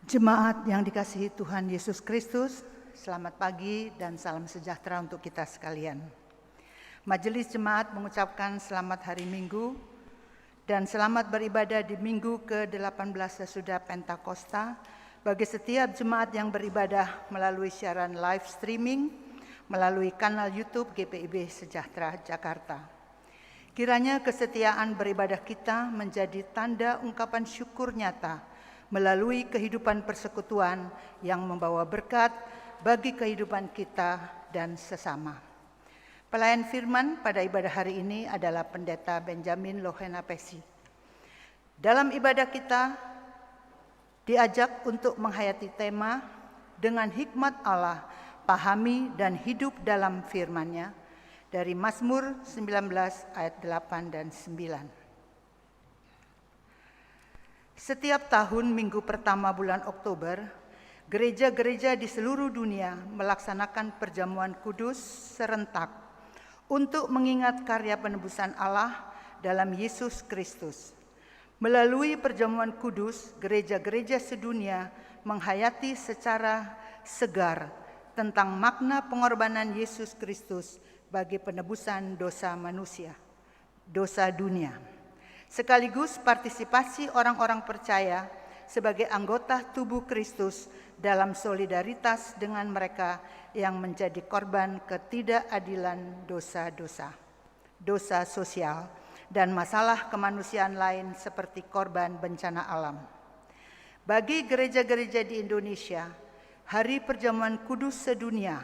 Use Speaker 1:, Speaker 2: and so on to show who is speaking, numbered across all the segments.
Speaker 1: Jemaat yang dikasihi Tuhan Yesus Kristus, selamat pagi dan salam sejahtera untuk kita sekalian. Majelis Jemaat mengucapkan selamat hari Minggu dan selamat beribadah di Minggu ke-18 sesudah Pentakosta bagi setiap jemaat yang beribadah melalui siaran live streaming melalui kanal YouTube GPIB Sejahtera Jakarta. Kiranya kesetiaan beribadah kita menjadi tanda ungkapan syukur nyata melalui kehidupan persekutuan yang membawa berkat bagi kehidupan kita dan sesama. Pelayan firman pada ibadah hari ini adalah Pendeta Benjamin Lohena Pesi. Dalam ibadah kita diajak untuk menghayati tema dengan hikmat Allah, pahami dan hidup dalam firman-Nya dari Mazmur 19 ayat 8 dan 9. Setiap tahun minggu pertama bulan Oktober, gereja-gereja di seluruh dunia melaksanakan perjamuan kudus serentak untuk mengingat karya penebusan Allah dalam Yesus Kristus. Melalui perjamuan kudus, gereja-gereja sedunia menghayati secara segar tentang makna pengorbanan Yesus Kristus bagi penebusan dosa manusia, dosa dunia. Sekaligus partisipasi orang-orang percaya sebagai anggota tubuh Kristus dalam solidaritas dengan mereka yang menjadi korban ketidakadilan dosa-dosa, dosa sosial, dan masalah kemanusiaan lain seperti korban bencana alam. Bagi gereja-gereja di Indonesia, Hari Perjamuan Kudus Sedunia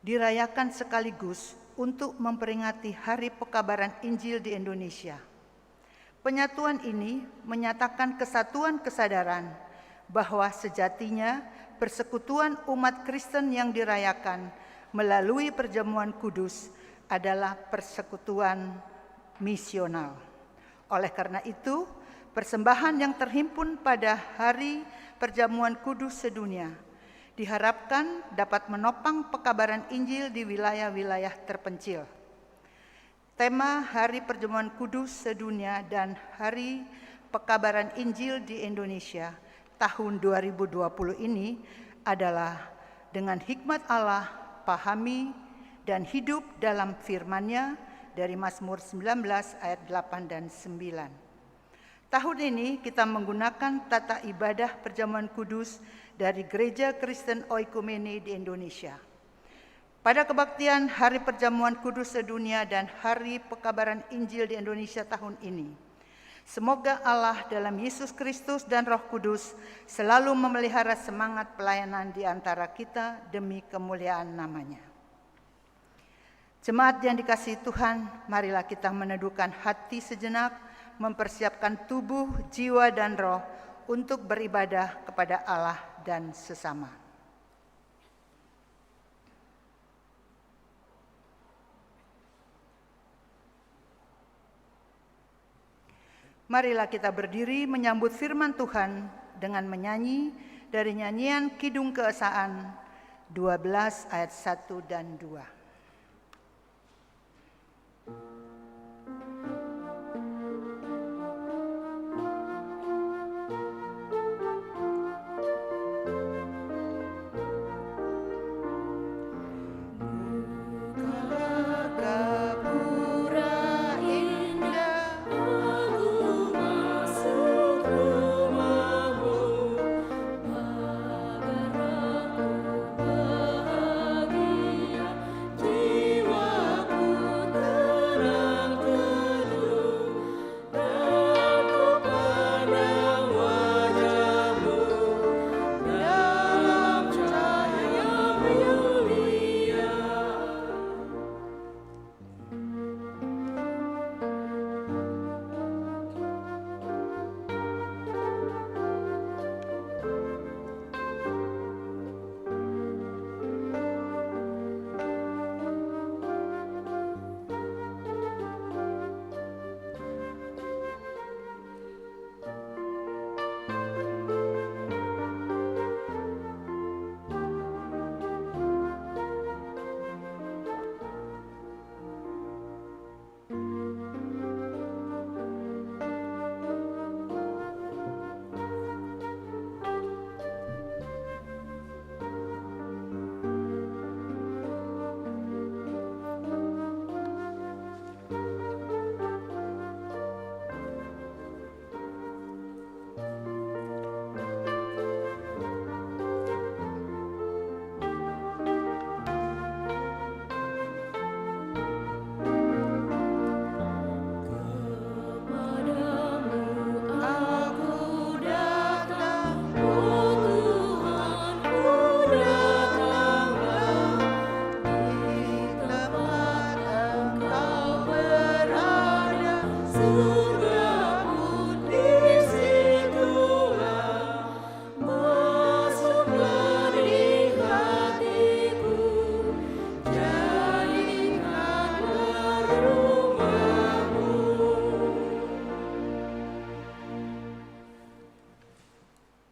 Speaker 1: dirayakan sekaligus untuk memperingati Hari Pekabaran Injil di Indonesia. Penyatuan ini menyatakan kesatuan kesadaran bahwa sejatinya persekutuan umat Kristen yang dirayakan melalui perjamuan kudus adalah persekutuan misional. Oleh karena itu, persembahan yang terhimpun pada Hari Perjamuan Kudus Sedunia diharapkan dapat menopang pekabaran Injil di wilayah-wilayah terpencil. Tema Hari Perjamuan Kudus Sedunia dan Hari Pekabaran Injil di Indonesia tahun 2020 ini adalah dengan hikmat Allah, pahami dan hidup dalam firman-Nya dari Mazmur 19 ayat 8 dan 9. Tahun ini kita menggunakan tata ibadah perjamuan kudus dari Gereja Kristen Oikumene di Indonesia. Pada kebaktian Hari Perjamuan Kudus Sedunia dan Hari Pekabaran Injil di Indonesia tahun ini, semoga Allah dalam Yesus Kristus dan Roh Kudus selalu memelihara semangat pelayanan di antara kita demi kemuliaan nama-Nya. Jemaat yang dikasihi Tuhan, marilah kita meneduhkan hati sejenak, mempersiapkan tubuh, jiwa, dan roh untuk beribadah kepada Allah dan sesama. Marilah kita berdiri menyambut firman Tuhan dengan menyanyi dari nyanyian Kidung Keesaan 12 ayat 1 dan 2.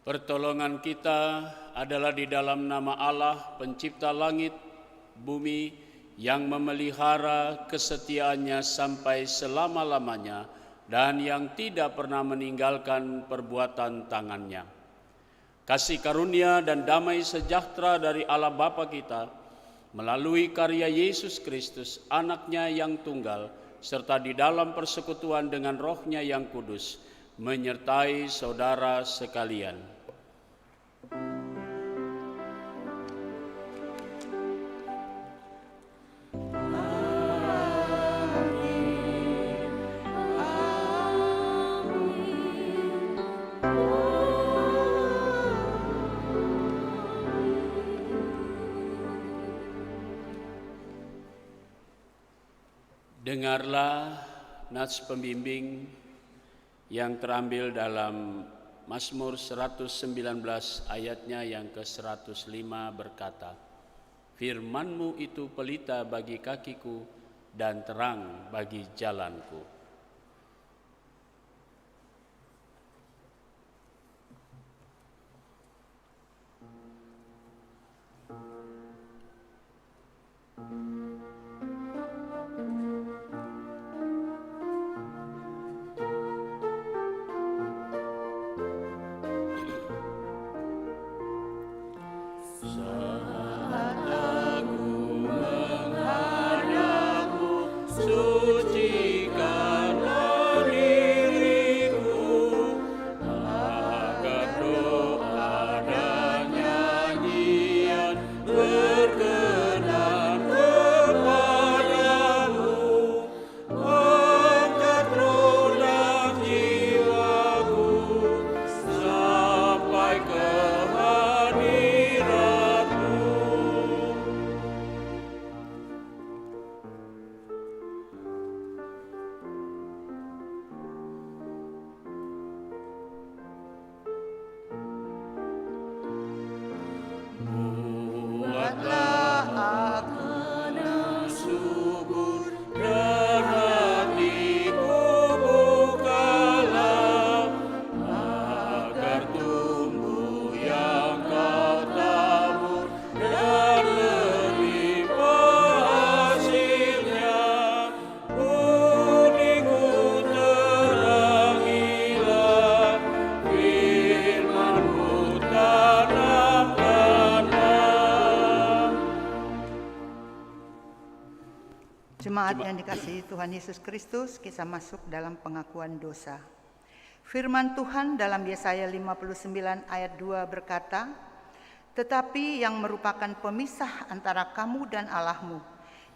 Speaker 2: Pertolongan kita adalah di dalam nama Allah, pencipta langit, bumi, yang memelihara kesetiaannya sampai selama-lamanya dan yang tidak pernah meninggalkan perbuatan tangannya. Kasih karunia dan damai sejahtera dari Allah Bapa kita, melalui karya Yesus Kristus, anaknya yang tunggal, serta di dalam persekutuan dengan Roh-Nya yang kudus, menyertai saudara sekalian. Dengarlah nats pembimbing yang terambil dalam Mazmur 119 ayatnya yang ke-105 berkata, "Firman-Mu itu pelita bagi kakiku dan terang bagi jalanku."
Speaker 1: Jemaat yang dikasihi Tuhan Yesus Kristus, kita masuk dalam pengakuan dosa. Firman Tuhan dalam Yesaya 59 ayat 2 berkata, "Tetapi yang merupakan pemisah antara kamu dan Allahmu,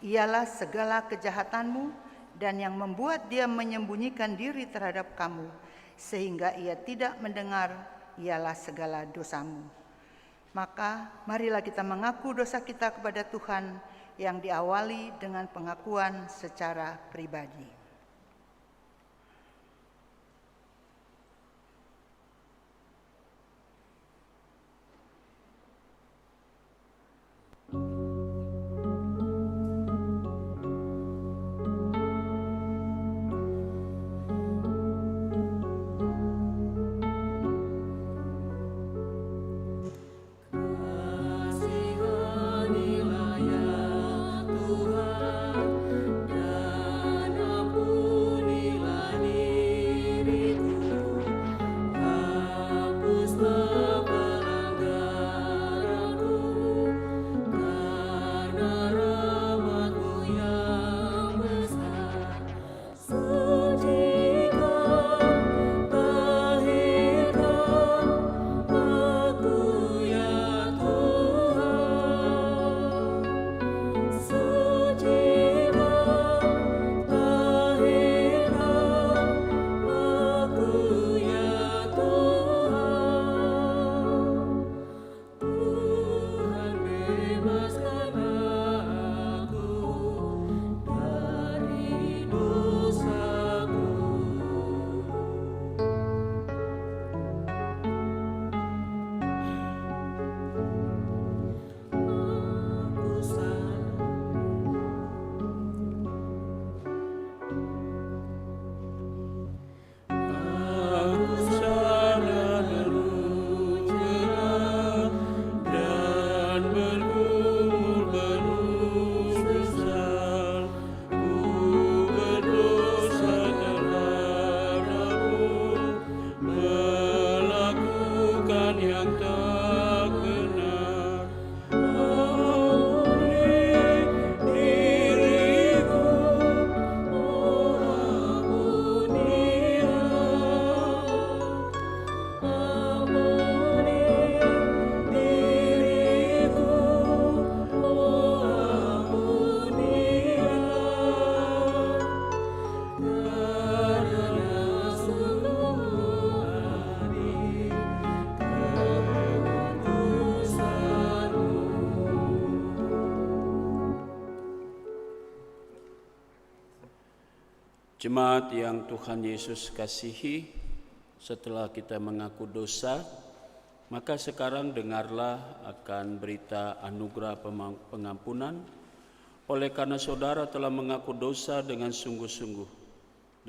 Speaker 1: ialah segala kejahatanmu, dan yang membuat dia menyembunyikan diri terhadap kamu, sehingga ia tidak mendengar, ialah segala dosamu." Maka marilah kita mengaku dosa kita kepada Tuhan, yang diawali dengan pengakuan secara pribadi.
Speaker 3: Kasihanilah ya Tuhan, dan
Speaker 2: Jemaat yang Tuhan Yesus kasihi, setelah kita mengaku dosa, maka sekarang dengarlah akan berita anugerah pengampunan. Oleh karena saudara telah mengaku dosa dengan sungguh-sungguh,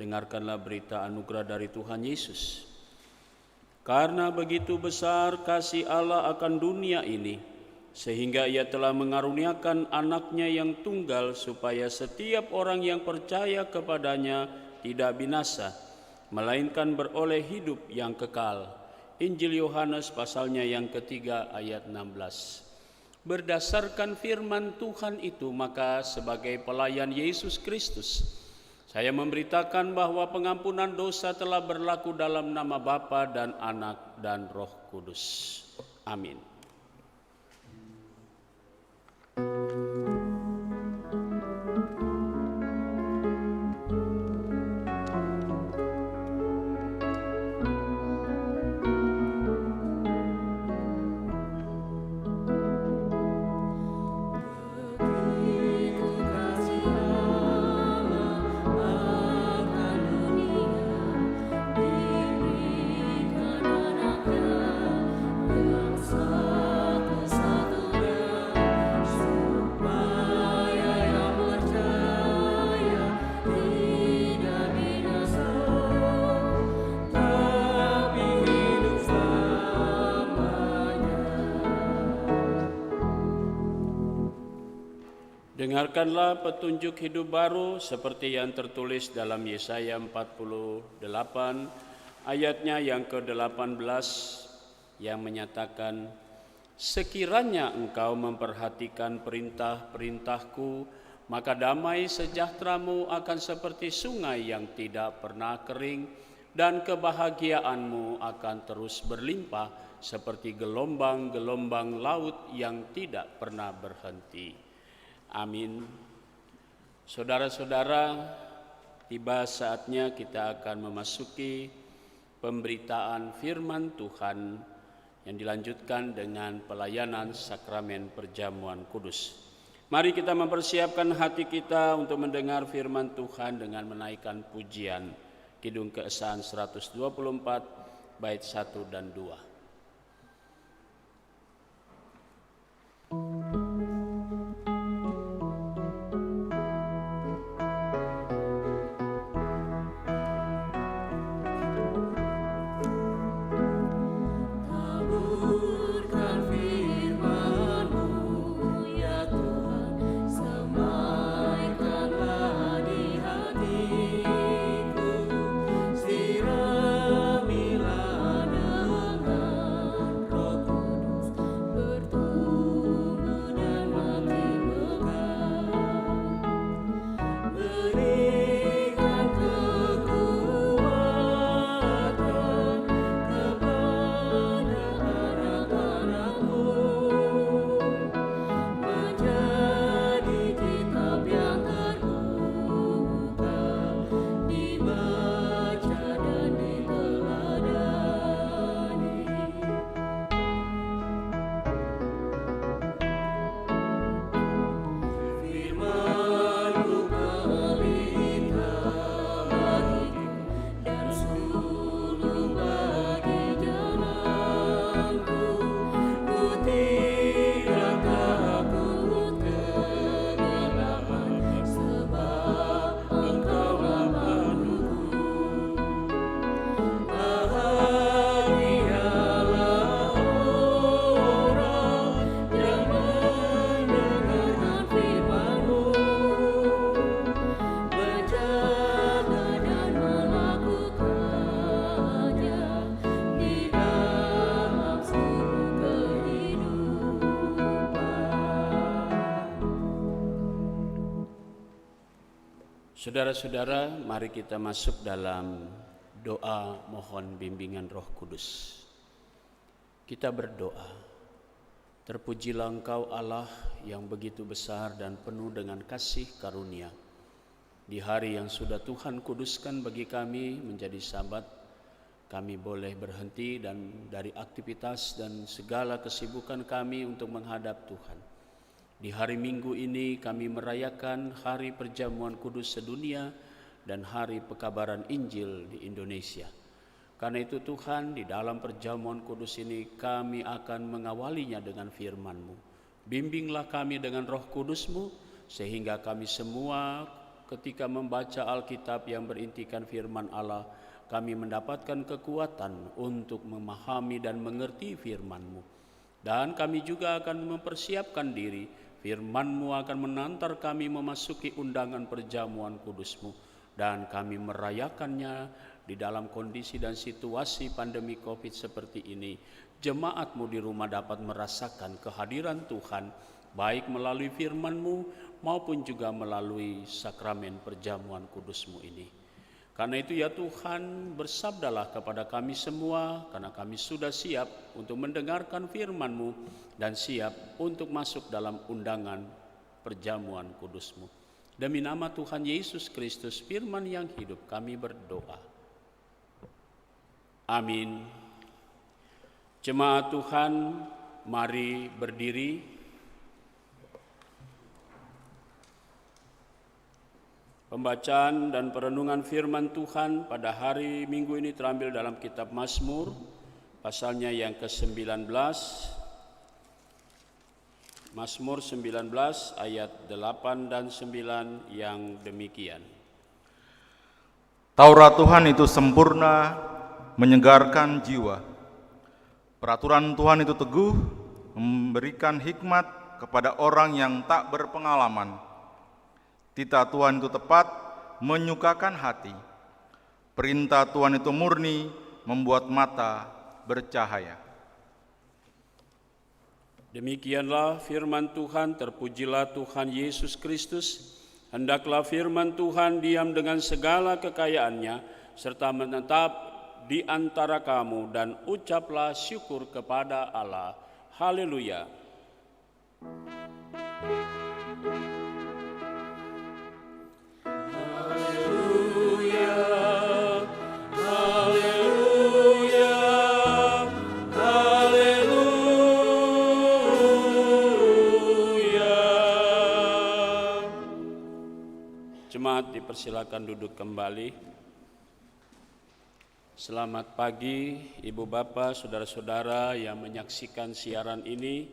Speaker 2: dengarkanlah berita anugerah dari Tuhan Yesus. Karena begitu besar kasih Allah akan dunia ini, sehingga Ia telah mengaruniakan anaknya yang tunggal supaya setiap orang yang percaya kepadanya tidak binasa, melainkan beroleh hidup yang kekal. Injil Yohanes pasalnya yang ketiga ayat 16. Berdasarkan firman Tuhan itu, maka sebagai pelayan Yesus Kristus, saya memberitakan bahwa pengampunan dosa telah berlaku dalam nama Bapa dan Anak dan Roh Kudus. Amin. Dengarkanlah petunjuk hidup baru seperti yang tertulis dalam Yesaya 48 ayatnya yang ke-18 yang menyatakan, sekiranya engkau memperhatikan perintah-perintahku, maka damai sejahteramu akan seperti sungai yang tidak pernah kering, dan kebahagiaanmu akan terus berlimpah seperti gelombang-gelombang laut yang tidak pernah berhenti. Amin. Saudara-saudara, tiba saatnya kita akan memasuki pemberitaan firman Tuhan yang dilanjutkan dengan pelayanan sakramen perjamuan kudus. Mari kita mempersiapkan hati kita untuk mendengar firman Tuhan dengan menaikkan pujian Kidung Keesahan 124 bait 1 dan 2. Saudara-saudara, mari kita masuk dalam doa mohon bimbingan Roh Kudus. Kita berdoa, terpujilah Engkau Allah yang begitu besar dan penuh dengan kasih karunia. Di hari yang sudah Tuhan kuduskan bagi kami menjadi Sabat, kami boleh berhenti dan dari aktivitas dan segala kesibukan kami untuk menghadap Tuhan. Di hari Minggu ini kami merayakan Hari Perjamuan Kudus Sedunia dan hari pekabaran Injil di Indonesia. Karena itu Tuhan, di dalam perjamuan kudus ini kami akan mengawalinya dengan firman-Mu. Bimbinglah kami dengan Roh Kudus-Mu, sehingga kami semua ketika membaca Alkitab yang berintikan firman Allah, kami mendapatkan kekuatan untuk memahami dan mengerti firman-Mu. Dan kami juga akan mempersiapkan diri, firman-Mu akan mengantar kami memasuki undangan perjamuan kudus-Mu, dan kami merayakannya di dalam kondisi dan situasi pandemi COVID seperti ini. Jemaat-Mu di rumah dapat merasakan kehadiran Tuhan, baik melalui firman-Mu maupun juga melalui sakramen perjamuan kudus-Mu ini. Karena itu ya Tuhan, bersabdalah kepada kami semua, karena kami sudah siap untuk mendengarkan firman-Mu dan siap untuk masuk dalam undangan perjamuan kudus-Mu. Demi nama Tuhan Yesus Kristus, firman yang hidup, kami berdoa. Amin. Jemaat Tuhan, mari berdiri. Pembacaan dan perenungan firman Tuhan pada hari Minggu ini terambil dalam kitab Mazmur, pasalnya yang ke-19. Mazmur 19 ayat 8 dan 9 yang demikian.
Speaker 3: Taurat Tuhan itu sempurna, menyegarkan jiwa. Peraturan Tuhan itu teguh, memberikan hikmat kepada orang yang tak berpengalaman. Titah Tuhan itu tepat, menyukakan hati. Perintah Tuhan itu murni, membuat mata bercahaya.
Speaker 2: Demikianlah firman Tuhan, terpujilah Tuhan Yesus Kristus. Hendaklah firman Tuhan diam dengan segala kekayaannya, serta menetap di antara kamu, dan ucaplah syukur kepada Allah. Haleluya. Haleluya. Haleluya. Haleluya. Jemaat dipersilakan duduk kembali. Selamat pagi Ibu Bapak, Saudara-saudara yang menyaksikan siaran ini.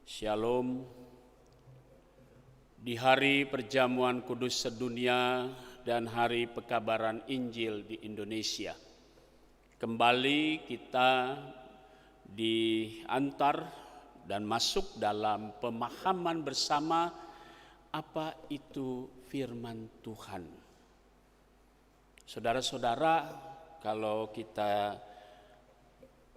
Speaker 2: Shalom. Di hari perjamuan kudus sedunia dan hari pekabaran Injil di Indonesia, kembali kita diantar dan masuk dalam pemahaman bersama apa itu firman Tuhan. Saudara-saudara, kalau kita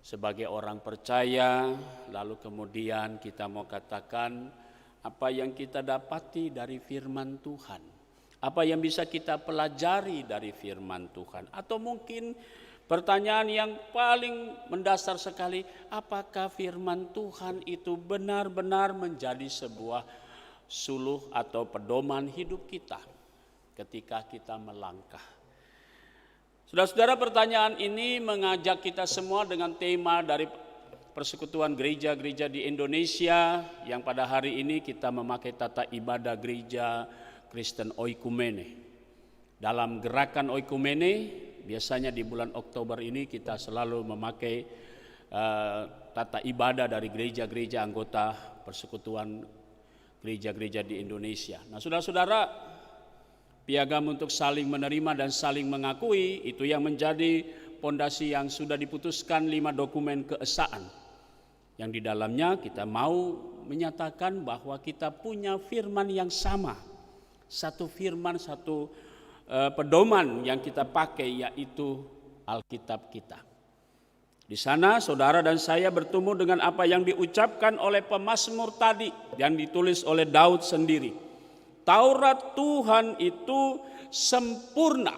Speaker 2: sebagai orang percaya, lalu kemudian kita mau katakan apa yang kita dapati dari firman Tuhan, apa yang bisa kita pelajari dari firman Tuhan, atau mungkin pertanyaan yang paling mendasar sekali, apakah firman Tuhan itu benar-benar menjadi sebuah suluh atau pedoman hidup kita ketika kita melangkah. Saudara-saudara, pertanyaan ini mengajak kita semua dengan tema dari Persekutuan Gereja-Gereja di Indonesia, yang pada hari ini kita memakai tata ibadah gereja Kristen Oikumene. Dalam gerakan Oikumene, biasanya di bulan Oktober ini kita selalu memakai tata ibadah dari gereja-gereja anggota Persekutuan Gereja-Gereja di Indonesia. Nah, saudara-saudara, piagam untuk saling menerima dan saling mengakui, itu yang menjadi pondasi yang sudah diputuskan 5 dokumen keesaan, yang di dalamnya kita mau menyatakan bahwa kita punya firman yang sama, satu firman, satu pedoman yang kita pakai, yaitu Alkitab kita. Di sana saudara dan saya bertemu dengan apa yang diucapkan oleh pemazmur tadi, yang ditulis oleh Daud sendiri. Taurat Tuhan itu sempurna.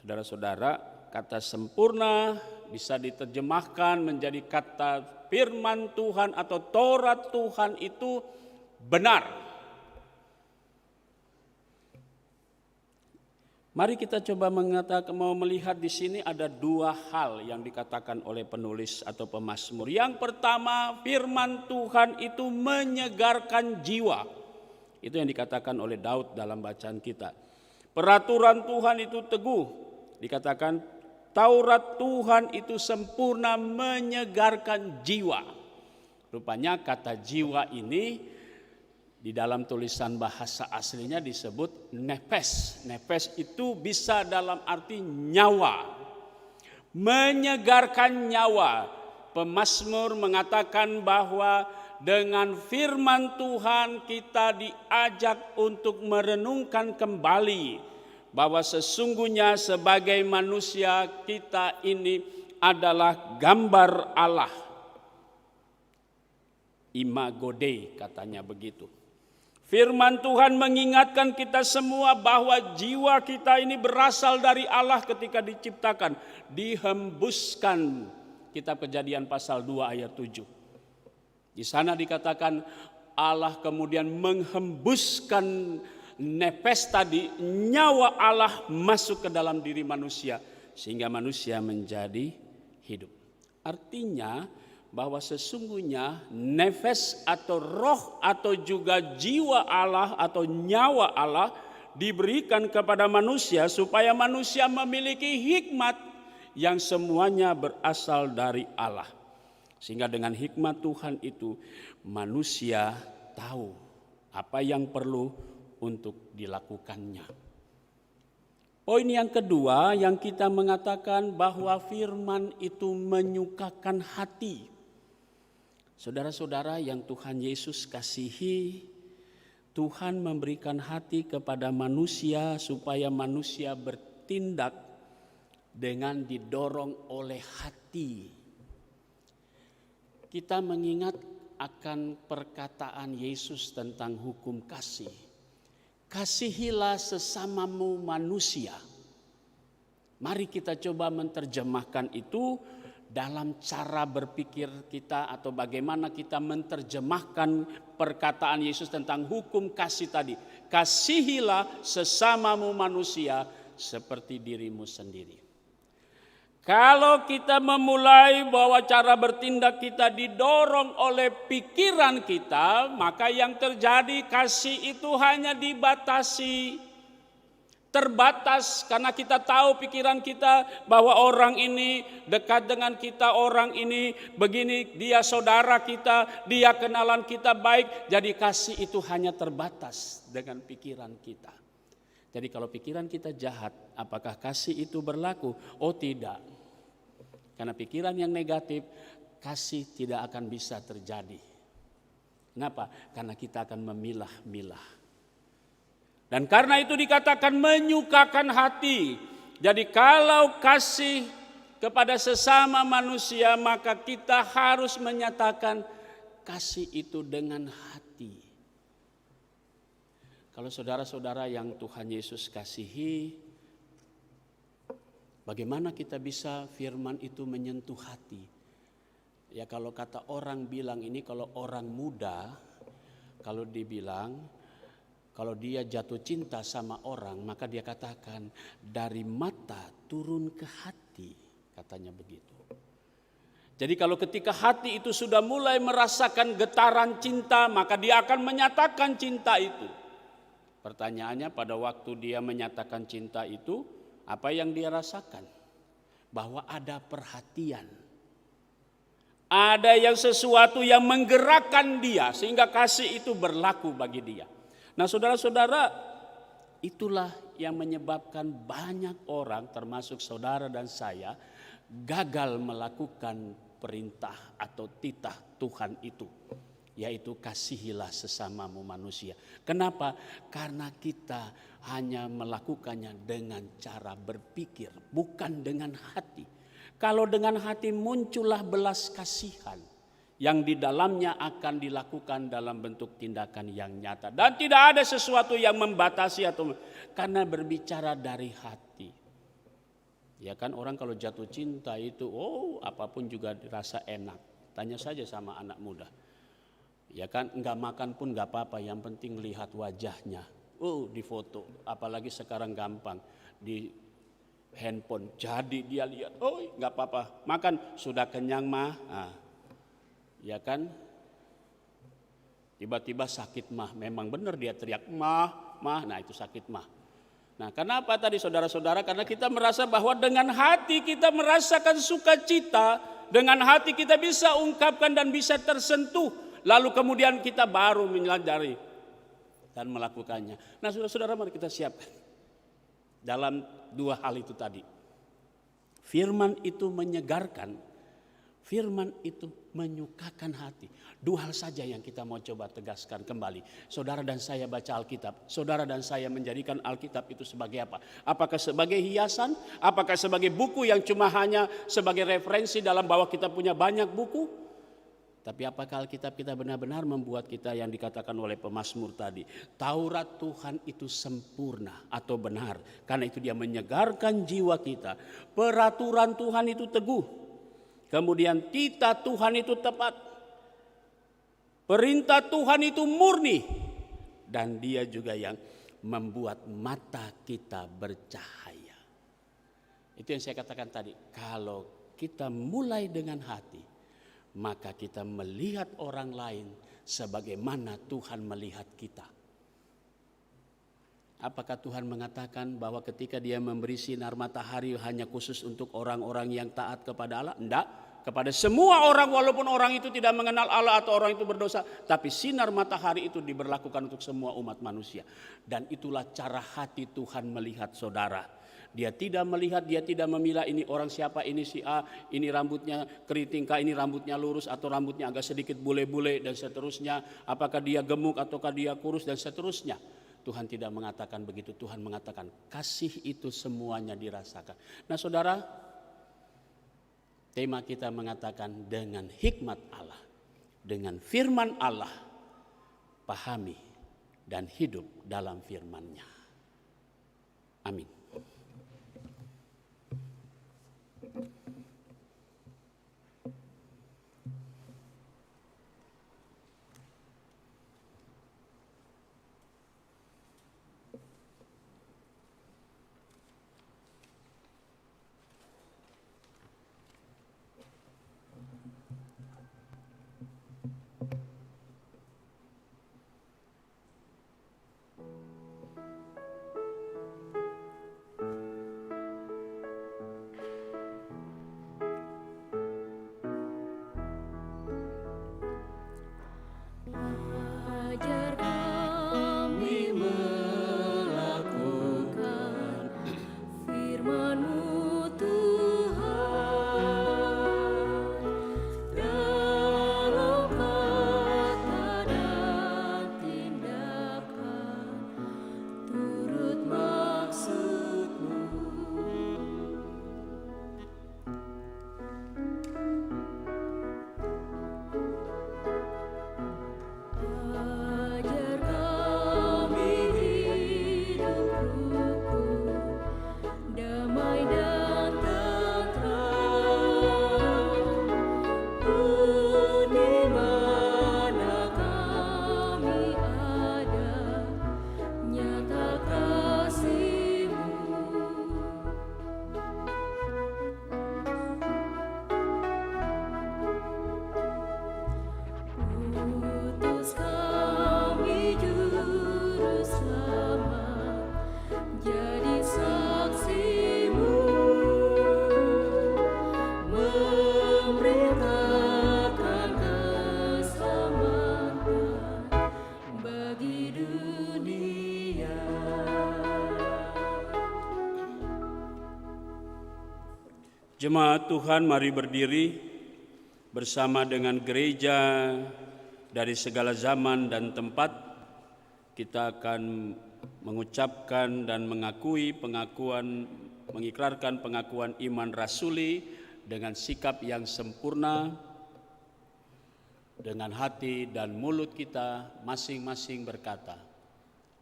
Speaker 2: Saudara-saudara, kata sempurna bisa diterjemahkan menjadi kata firman Tuhan atau Taurat Tuhan itu benar. Mari kita coba mau melihat di sini ada 2 hal yang dikatakan oleh penulis atau pemazmur. Yang pertama, firman Tuhan itu menyegarkan jiwa. Itu yang dikatakan oleh Daud dalam bacaan kita. Peraturan Tuhan itu teguh. Dikatakan Taurat Tuhan itu sempurna menyegarkan jiwa. Rupanya kata jiwa ini di dalam tulisan bahasa aslinya disebut nepes. Nepes itu bisa dalam arti nyawa. Menyegarkan nyawa. Pemazmur mengatakan bahwa dengan firman Tuhan kita diajak untuk merenungkan kembali bahwa sesungguhnya sebagai manusia kita ini adalah gambar Allah. Imago Dei katanya begitu. Firman Tuhan mengingatkan kita semua bahwa jiwa kita ini berasal dari Allah ketika diciptakan, dihembuskan. Kitab Kejadian pasal 2 ayat 7. Di sana dikatakan Allah kemudian menghembuskan nepes tadi, nyawa Allah masuk ke dalam diri manusia sehingga manusia menjadi hidup. Artinya bahwa sesungguhnya nefes atau roh atau juga jiwa Allah atau nyawa Allah diberikan kepada manusia supaya manusia memiliki hikmat yang semuanya berasal dari Allah. Sehingga dengan hikmat Tuhan itu manusia tahu apa yang perlu untuk dilakukannya. Poin yang kedua yang kita mengatakan bahwa firman itu menyukakan hati. Saudara-saudara yang Tuhan Yesus kasihi, Tuhan memberikan hati kepada manusia supaya manusia bertindak dengan didorong oleh hati. Kita mengingat akan perkataan Yesus tentang hukum kasih. Kasihilah sesamamu manusia. Mari kita coba menerjemahkan itu dalam cara berpikir kita atau bagaimana kita menerjemahkan perkataan Yesus tentang hukum kasih tadi. Kasihilah sesamamu manusia seperti dirimu sendiri. Kalau kita memulai bahwa cara bertindak kita didorong oleh pikiran kita, maka yang terjadi kasih itu hanya dibatasi, terbatas karena kita tahu pikiran kita bahwa orang ini dekat dengan kita, orang ini begini, dia saudara kita, dia kenalan kita baik. Jadi kasih itu hanya terbatas dengan pikiran kita. Jadi kalau pikiran kita jahat, apakah kasih itu berlaku? Oh tidak. Karena pikiran yang negatif, kasih tidak akan bisa terjadi. Kenapa? Karena kita akan memilah-milah. Dan karena itu dikatakan menyukakan hati. Jadi kalau kasih kepada sesama manusia, maka kita harus menyatakan kasih itu dengan hati. Kalau saudara-saudara yang Tuhan Yesus kasihi, bagaimana kita bisa firman itu menyentuh hati? Ya kalau kata orang bilang ini, kalau orang muda, kalau dibilang, kalau dia jatuh cinta sama orang, maka dia katakan dari mata turun ke hati, katanya begitu. Jadi kalau ketika hati itu sudah mulai merasakan getaran cinta, maka dia akan menyatakan cinta itu. Pertanyaannya pada waktu dia menyatakan cinta itu, apa yang dia rasakan? Bahwa ada perhatian. Ada yang sesuatu yang menggerakkan dia sehingga kasih itu berlaku bagi dia. Nah saudara-saudara, itulah yang menyebabkan banyak orang termasuk saudara dan saya gagal melakukan perintah atau titah Tuhan itu. Yaitu kasihilah sesamamu manusia. Kenapa? Karena kita hanya melakukannya dengan cara berpikir, bukan dengan hati. Kalau dengan hati muncullah belas kasihan yang di dalamnya akan dilakukan dalam bentuk tindakan yang nyata. Dan tidak ada sesuatu yang membatasi atau karena berbicara dari hati. Ya kan orang kalau jatuh cinta itu, apapun juga dirasa enak. Tanya saja sama anak muda. Ya kan enggak makan pun enggak apa-apa, yang penting lihat wajahnya. Di foto, apalagi sekarang gampang di handphone. Jadi dia lihat, enggak apa-apa, makan sudah kenyang mah. Ya kan? Tiba-tiba sakit mah, memang benar dia teriak mah, nah itu sakit mah. Nah, kenapa tadi saudara-saudara? Karena kita merasa bahwa dengan hati kita merasakan sukacita, dengan hati kita bisa ungkapkan dan bisa tersentuh, lalu kemudian kita baru menyadari dan melakukannya. Nah, saudara-saudara, mari kita siapkan dalam dua hal itu tadi. Firman itu menyegarkan, firman itu menyukakan hati. Dua hal saja yang kita mau coba tegaskan kembali. Saudara dan saya baca Alkitab. Saudara dan saya menjadikan Alkitab itu sebagai apa? Apakah sebagai hiasan? Apakah sebagai buku yang cuma hanya sebagai referensi dalam bahwa kita punya banyak buku? Tapi apakah Alkitab kita benar-benar membuat kita yang dikatakan oleh pemazmur tadi, Taurat Tuhan itu sempurna atau benar? Karena itu dia menyegarkan jiwa kita. Peraturan Tuhan itu teguh. Kemudian titah Tuhan itu tepat. Perintah Tuhan itu murni. Dan dia juga yang membuat mata kita bercahaya. Itu yang saya katakan tadi. Kalau kita mulai dengan hati, maka kita melihat orang lain sebagaimana Tuhan melihat kita. Apakah Tuhan mengatakan bahwa ketika dia memberi sinar matahari hanya khusus untuk orang-orang yang taat kepada Allah? Enggak. Kepada semua orang, walaupun orang itu tidak mengenal Allah atau orang itu berdosa. Tapi sinar matahari itu diberlakukan untuk semua umat manusia. Dan itulah cara hati Tuhan melihat saudara. Dia tidak melihat, dia tidak memilah ini orang siapa, ini si A, ini rambutnya keriting, ini rambutnya lurus atau rambutnya agak sedikit bule-bule dan seterusnya. Apakah dia gemuk ataukah dia kurus dan seterusnya. Tuhan tidak mengatakan begitu. Tuhan mengatakan kasih itu semuanya dirasakan. Nah saudara, tema kita mengatakan dengan hikmat Allah, dengan firman Allah, pahami dan hidup dalam firman-Nya. Amin. Jemaat Tuhan, mari berdiri bersama dengan gereja dari segala zaman dan tempat. Kita akan mengucapkan dan mengikrarkan pengakuan iman rasuli dengan sikap yang sempurna, dengan hati dan mulut kita masing-masing berkata,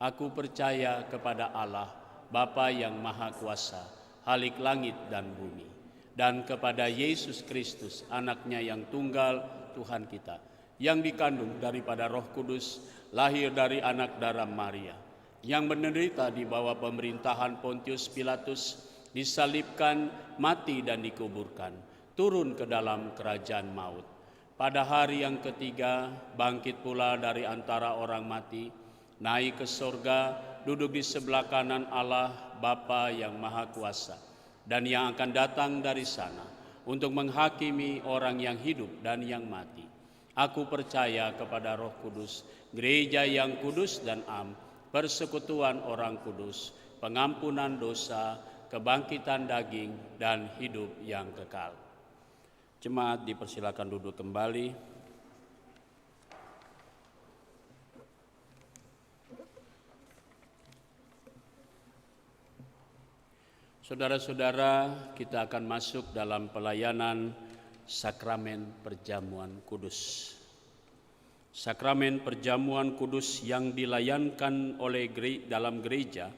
Speaker 2: aku percaya kepada Allah, Bapa yang Maha Kuasa, Khalik langit dan bumi, dan kepada Yesus Kristus, anaknya yang tunggal Tuhan kita, yang dikandung daripada Roh Kudus, lahir dari anak darah Maria, yang menderita di bawah pemerintahan Pontius Pilatus, disalibkan, mati dan dikuburkan, turun ke dalam kerajaan maut, Pada hari yang ketiga, bangkit pula dari antara orang mati, naik ke sorga, duduk di sebelah kanan Allah Bapa yang Maha Kuasa, dan yang akan datang dari sana untuk menghakimi orang yang hidup dan yang mati. Aku percaya kepada Roh Kudus, gereja yang kudus dan am, persekutuan orang kudus, pengampunan dosa, kebangkitan daging, dan hidup yang kekal. Jemaat dipersilakan duduk kembali. Saudara-saudara, kita akan masuk dalam pelayanan sakramen perjamuan kudus. Sakramen perjamuan kudus yang dilayankan oleh dalam gereja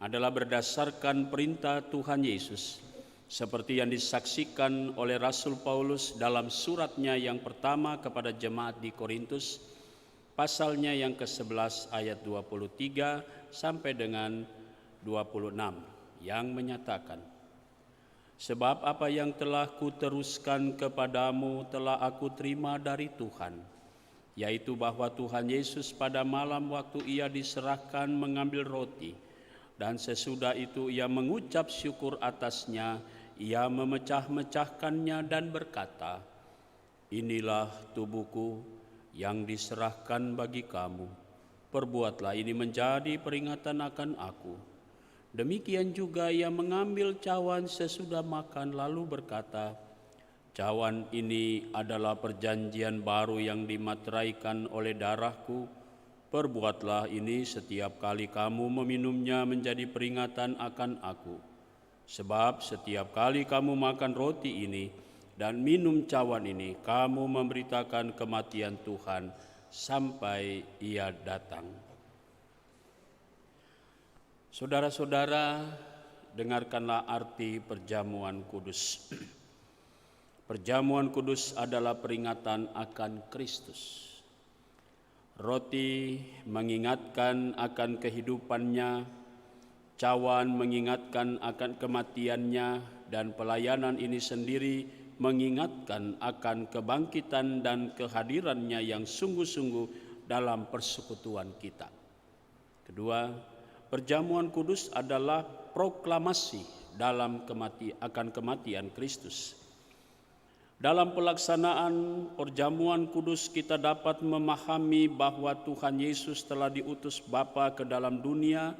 Speaker 2: adalah berdasarkan perintah Tuhan Yesus, seperti yang disaksikan oleh Rasul Paulus dalam suratnya yang pertama kepada jemaat di Korintus, pasalnya yang ke-11 ayat 23 sampai dengan 26, yang menyatakan, "Sebab apa yang telah kuteruskan kepadamu telah aku terima dari Tuhan, yaitu bahwa Tuhan Yesus pada malam waktu ia diserahkan mengambil roti, dan sesudah itu ia mengucap syukur atasnya, ia memecah-mecahkannya dan berkata, 'Inilah tubuhku yang diserahkan bagi kamu. Perbuatlah ini menjadi peringatan akan aku.' Demikian juga ia mengambil cawan sesudah makan lalu berkata, 'Cawan ini adalah perjanjian baru yang dimateraikan oleh darahku. Perbuatlah ini setiap kali kamu meminumnya menjadi peringatan akan aku. Sebab setiap kali kamu makan roti ini dan minum cawan ini, kamu memberitakan kematian Tuhan sampai ia datang.'" Saudara-saudara, dengarkanlah arti perjamuan kudus. Perjamuan kudus adalah peringatan akan Kristus. Roti mengingatkan akan kehidupannya, cawan mengingatkan akan kematiannya, dan pelayanan ini sendiri mengingatkan akan kebangkitan dan kehadirannya yang sungguh-sungguh dalam persekutuan kita. Kedua, perjamuan kudus adalah proklamasi akan kematian Kristus. Dalam pelaksanaan perjamuan kudus kita dapat memahami bahwa Tuhan Yesus telah diutus Bapa ke dalam dunia,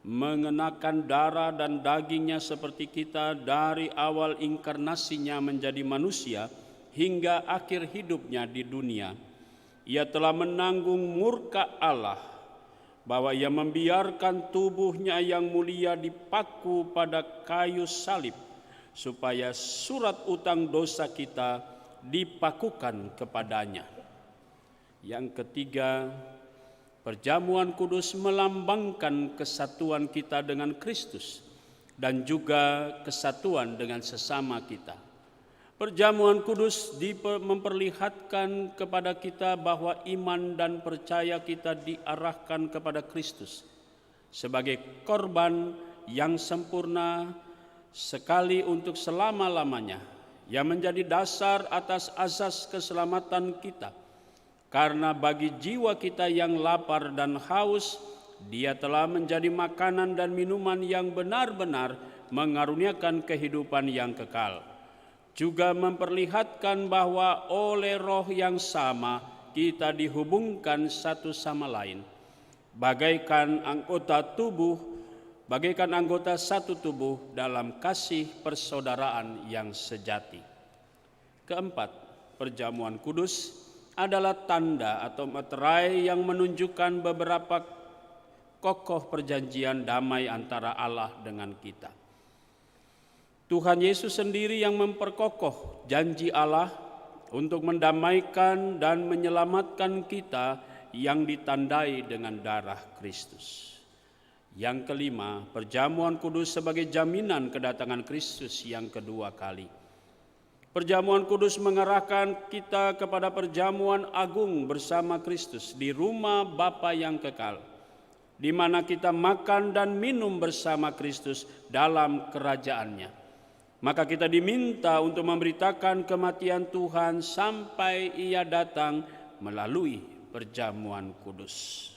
Speaker 2: mengenakan darah dan dagingnya seperti kita dari awal inkarnasinya menjadi manusia hingga akhir hidupnya di dunia. Ia telah menanggung murka Allah, bahwa ia membiarkan tubuhnya yang mulia dipaku pada kayu salib, supaya surat utang dosa kita dipakukan kepadanya. Yang ketiga, perjamuan kudus melambangkan kesatuan kita dengan Kristus dan juga kesatuan dengan sesama kita. Perjamuan kudus memperlihatkan kepada kita bahwa iman dan percaya kita diarahkan kepada Kristus sebagai korban yang sempurna sekali untuk selama-lamanya, yang menjadi dasar atas asas keselamatan kita. Karena bagi jiwa kita yang lapar dan haus, Dia telah menjadi makanan dan minuman yang benar-benar mengaruniakan kehidupan yang kekal. Juga memperlihatkan bahwa oleh Roh yang sama kita dihubungkan satu sama lain, bagaikan anggota satu tubuh dalam kasih persaudaraan yang sejati. Keempat, perjamuan kudus adalah tanda atau materai yang menunjukkan beberapa kokoh perjanjian damai antara Allah dengan kita. Tuhan Yesus sendiri yang memperkokoh janji Allah untuk mendamaikan dan menyelamatkan kita yang ditandai dengan darah Kristus. Yang kelima, perjamuan kudus sebagai jaminan kedatangan Kristus yang kedua kali. Perjamuan kudus mengarahkan kita kepada perjamuan agung bersama Kristus di rumah Bapa yang kekal, di mana kita makan dan minum bersama Kristus dalam kerajaan-Nya. Maka kita diminta untuk memberitakan kematian Tuhan sampai Ia datang melalui perjamuan kudus.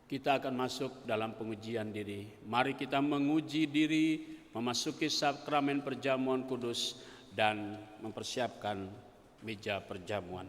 Speaker 2: Kita akan masuk dalam pengujian diri. Mari kita menguji diri, memasuki sakramen perjamuan kudus dan mempersiapkan meja perjamuan.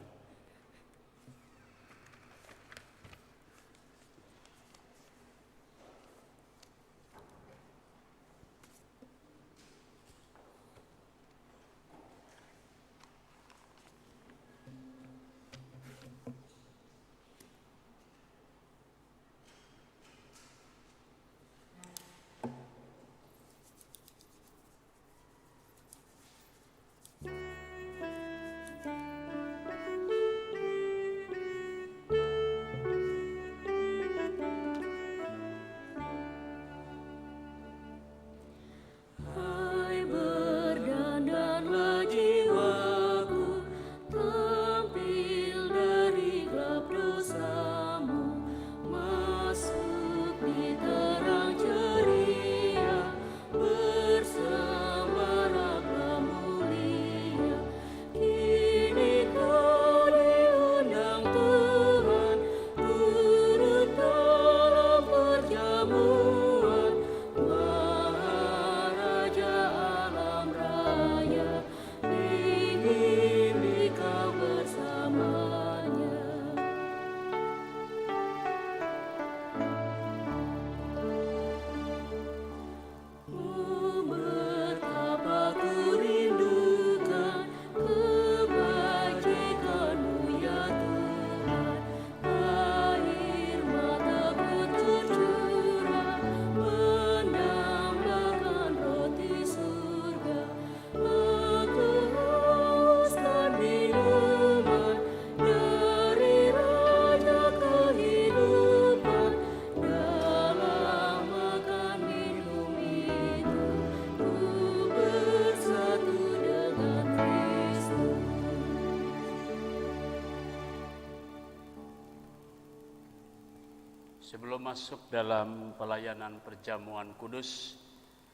Speaker 2: Sebelum masuk dalam pelayanan perjamuan kudus,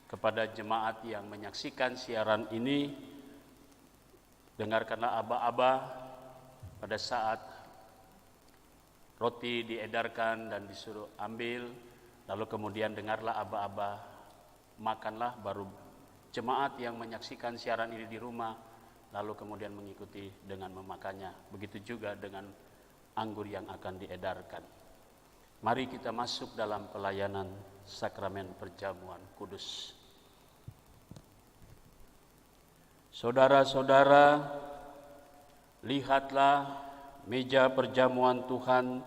Speaker 2: kepada jemaat yang menyaksikan siaran ini, dengarkanlah aba-aba pada saat roti diedarkan dan disuruh ambil, lalu kemudian dengarlah aba-aba, makanlah, baru jemaat yang menyaksikan siaran ini di rumah, lalu kemudian mengikuti dengan memakannya. Begitu juga dengan anggur yang akan diedarkan. Mari kita masuk dalam pelayanan sakramen perjamuan kudus. Saudara-saudara, lihatlah meja perjamuan Tuhan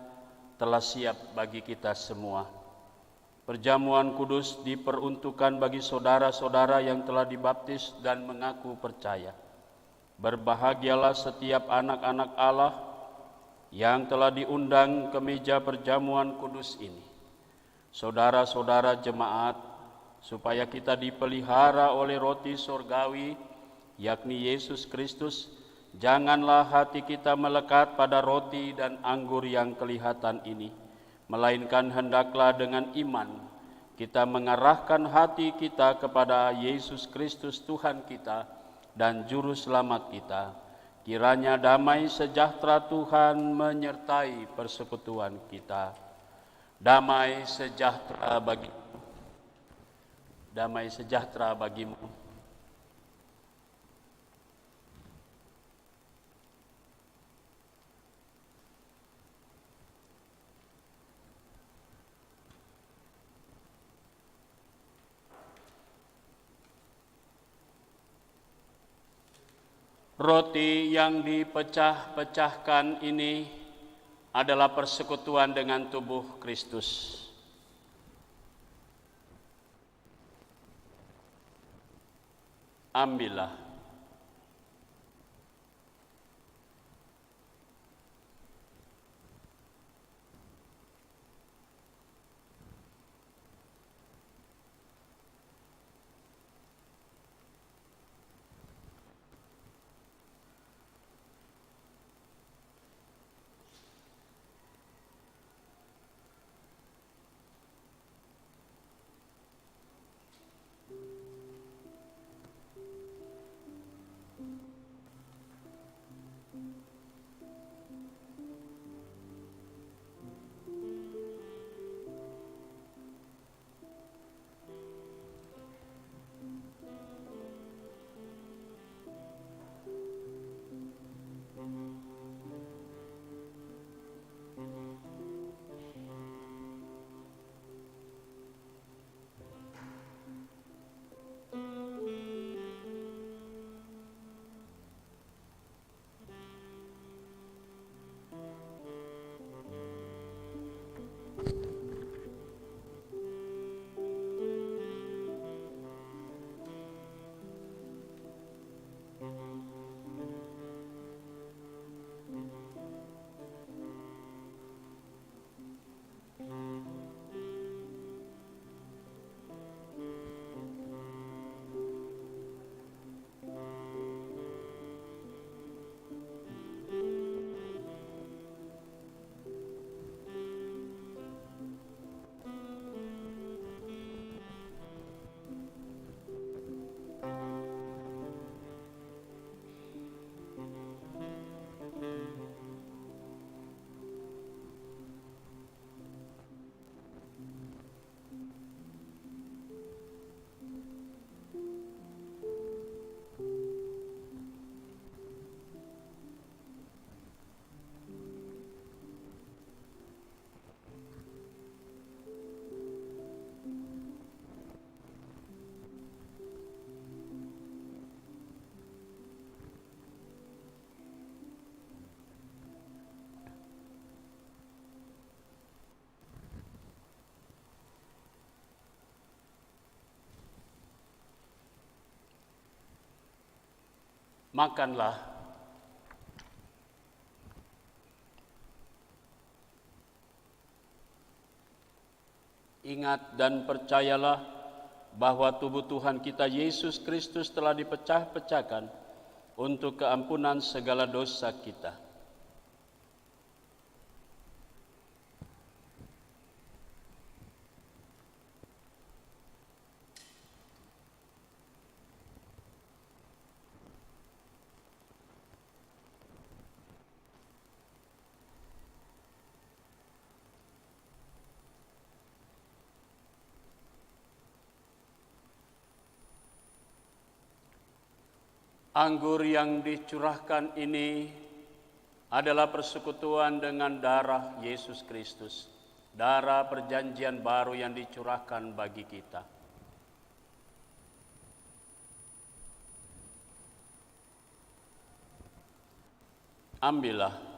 Speaker 2: telah siap bagi kita semua. Perjamuan kudus diperuntukkan bagi saudara-saudara yang telah dibaptis dan mengaku percaya. Berbahagialah setiap anak-anak Allah yang telah diundang ke meja perjamuan kudus ini. Saudara-saudara jemaat, supaya kita dipelihara oleh roti surgawi, yakni Yesus Kristus, janganlah hati kita melekat pada roti dan anggur yang kelihatan ini, melainkan hendaklah dengan iman kita mengarahkan hati kita kepada Yesus Kristus Tuhan kita dan Juru Selamat kita. Kiranya damai sejahtera Tuhan menyertai persekutuan kita. Damai sejahtera bagimu. Damai sejahtera bagimu. Roti yang dipecah-pecahkan ini adalah persekutuan dengan tubuh Kristus. Ambillah. Makanlah. Ingat dan percayalah bahwa tubuh Tuhan kita Yesus Kristus telah dipecah-pecahkan untuk keampunan segala dosa kita. Anggur yang dicurahkan ini adalah persekutuan dengan darah Yesus Kristus, darah perjanjian baru yang dicurahkan bagi kita. Ambillah.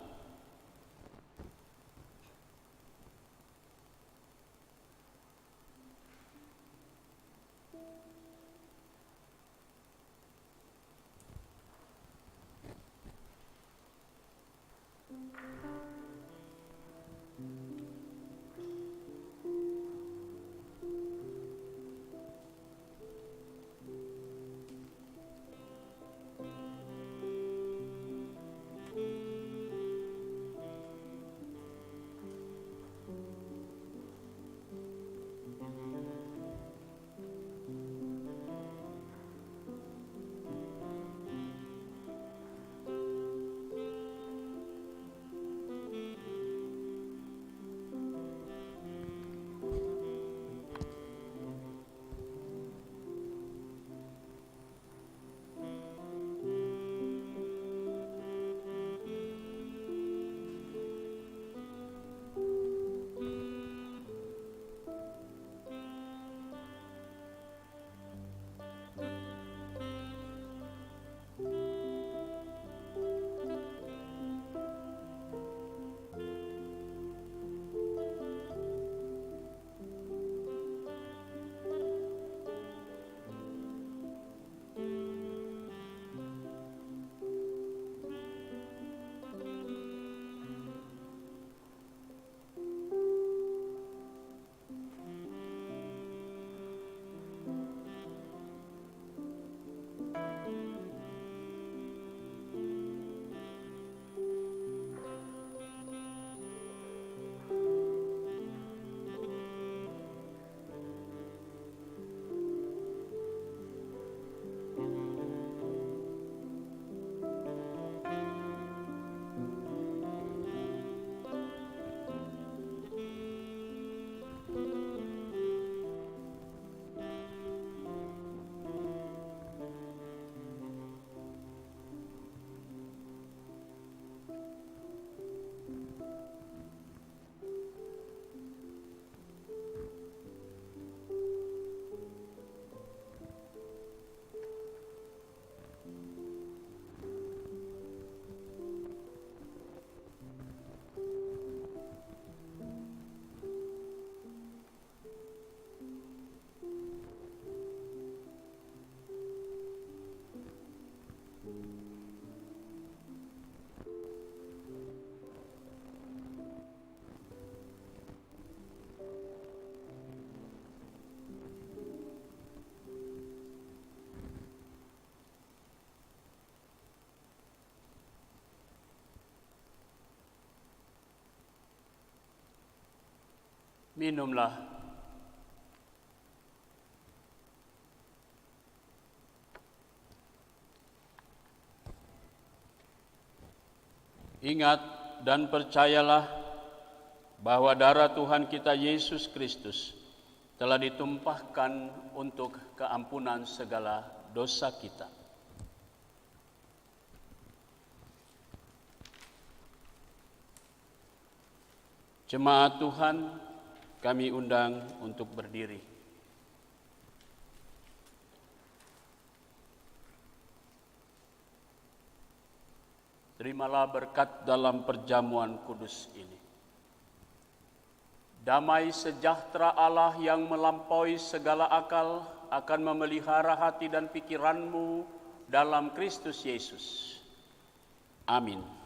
Speaker 2: Minumlah. Ingat dan percayalah bahwa darah Tuhan kita Yesus Kristus telah ditumpahkan untuk keampunan segala dosa kita. Jemaat Tuhan, kami undang untuk berdiri. Terimalah berkat dalam perjamuan kudus ini. Damai sejahtera Allah yang melampaui segala akal akan memelihara hati dan pikiranmu dalam Kristus Yesus. Amin.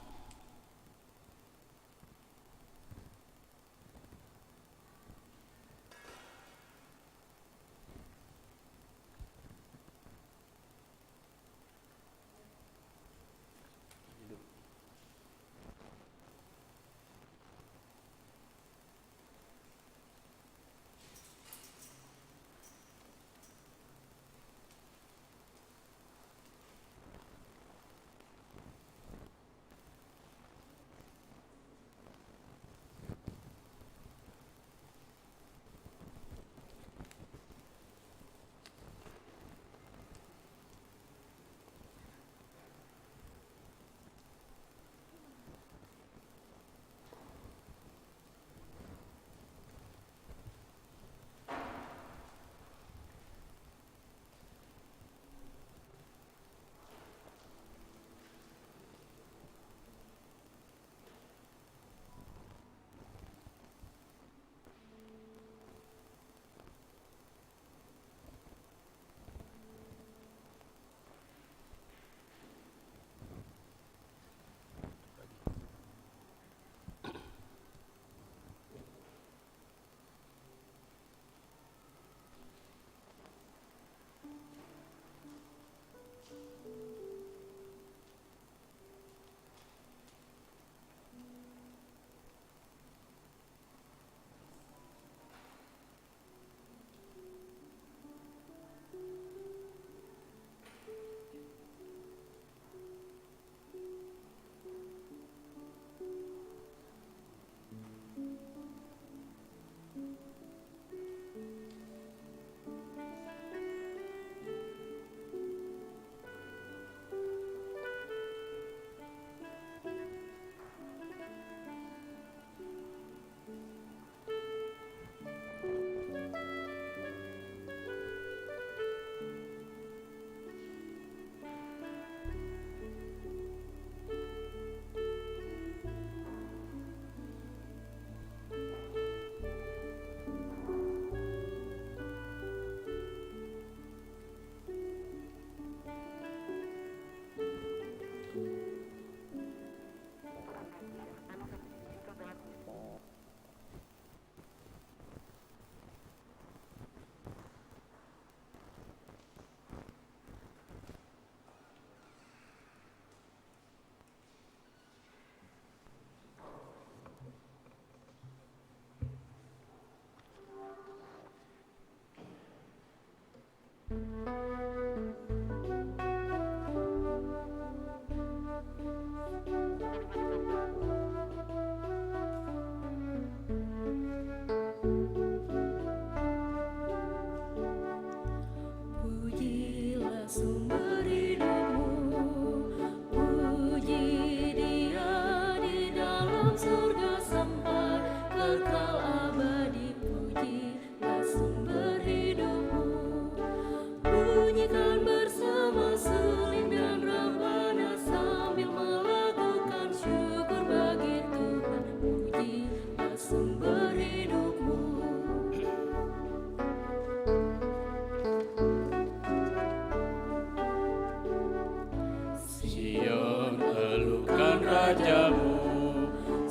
Speaker 2: Rajamu,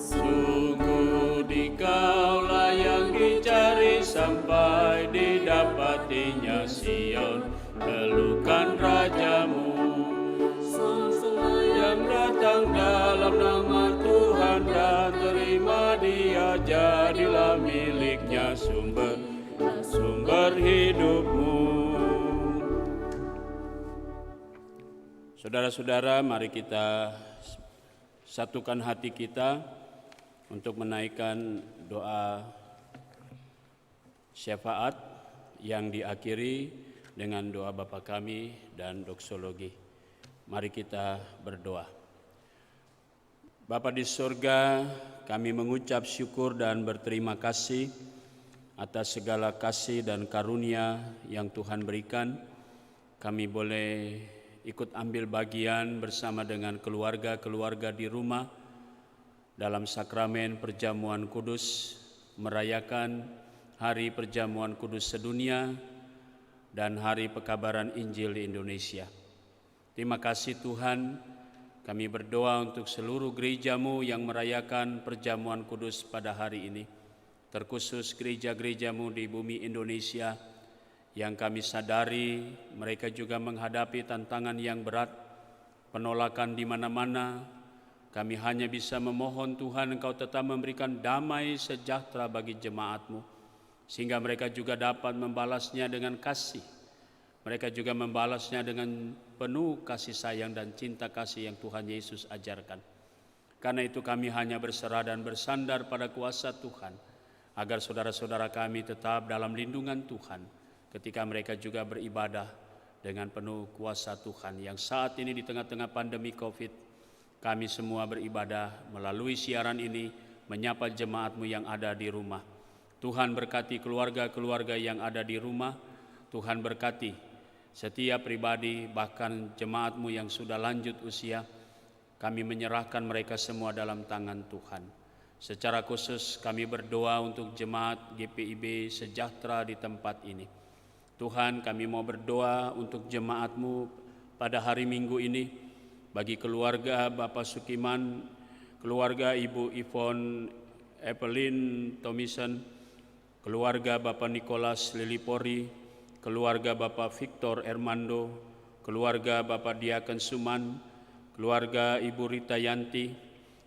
Speaker 2: sungguh Dikaulah yang dicari sampai didapatinya Sion, pelukan Rajamu. Yang datang dalam nama Tuhan dan terima Dia, jadilah miliknya sumber hidupmu. Saudara-saudara, mari kita satukan hati kita untuk menaikkan doa syafaat yang diakhiri dengan doa Bapa kami dan doksologi. Mari kita berdoa. Bapa di surga, kami mengucap syukur dan berterima kasih atas segala kasih dan karunia yang Tuhan berikan. Kami boleh ikut ambil bagian bersama dengan keluarga-keluarga di rumah dalam sakramen perjamuan kudus, merayakan hari perjamuan kudus sedunia dan hari pekabaran Injil di Indonesia. Terima kasih Tuhan, kami berdoa untuk seluruh gereja-Mu yang merayakan perjamuan kudus pada hari ini. Terkhusus gereja-gereja-Mu di bumi Indonesia yang kami sadari mereka juga menghadapi tantangan yang berat, penolakan di mana-mana. Kami hanya bisa memohon Tuhan Engkau tetap memberikan damai sejahtera bagi jemaat-Mu, sehingga mereka juga dapat membalasnya dengan kasih. Mereka juga membalasnya dengan penuh kasih sayang dan cinta kasih yang Tuhan Yesus ajarkan. Karena itu kami hanya berserah dan bersandar pada kuasa Tuhan, agar saudara-saudara kami tetap dalam lindungan Tuhan ketika mereka juga beribadah dengan penuh kuasa Tuhan. Yang saat ini di tengah-tengah pandemi COVID, kami semua beribadah melalui siaran ini, menyapa jemaat-Mu yang ada di rumah. Tuhan berkati keluarga-keluarga yang ada di rumah. Tuhan berkati setiap pribadi, bahkan jemaat-Mu yang sudah lanjut usia. Kami menyerahkan mereka semua dalam tangan Tuhan. Secara khusus kami berdoa untuk jemaat GPIB sejahtera di tempat ini. Tuhan, kami mau berdoa untuk jemaat-Mu pada hari Minggu ini, bagi keluarga Bapak Sukiman, keluarga Ibu Yvonne Evelyn Tomison, keluarga Bapak Nicholas Lilipori, keluarga Bapak Victor Ermando, keluarga Bapak Diaken Suman, keluarga Ibu Rita Yanti,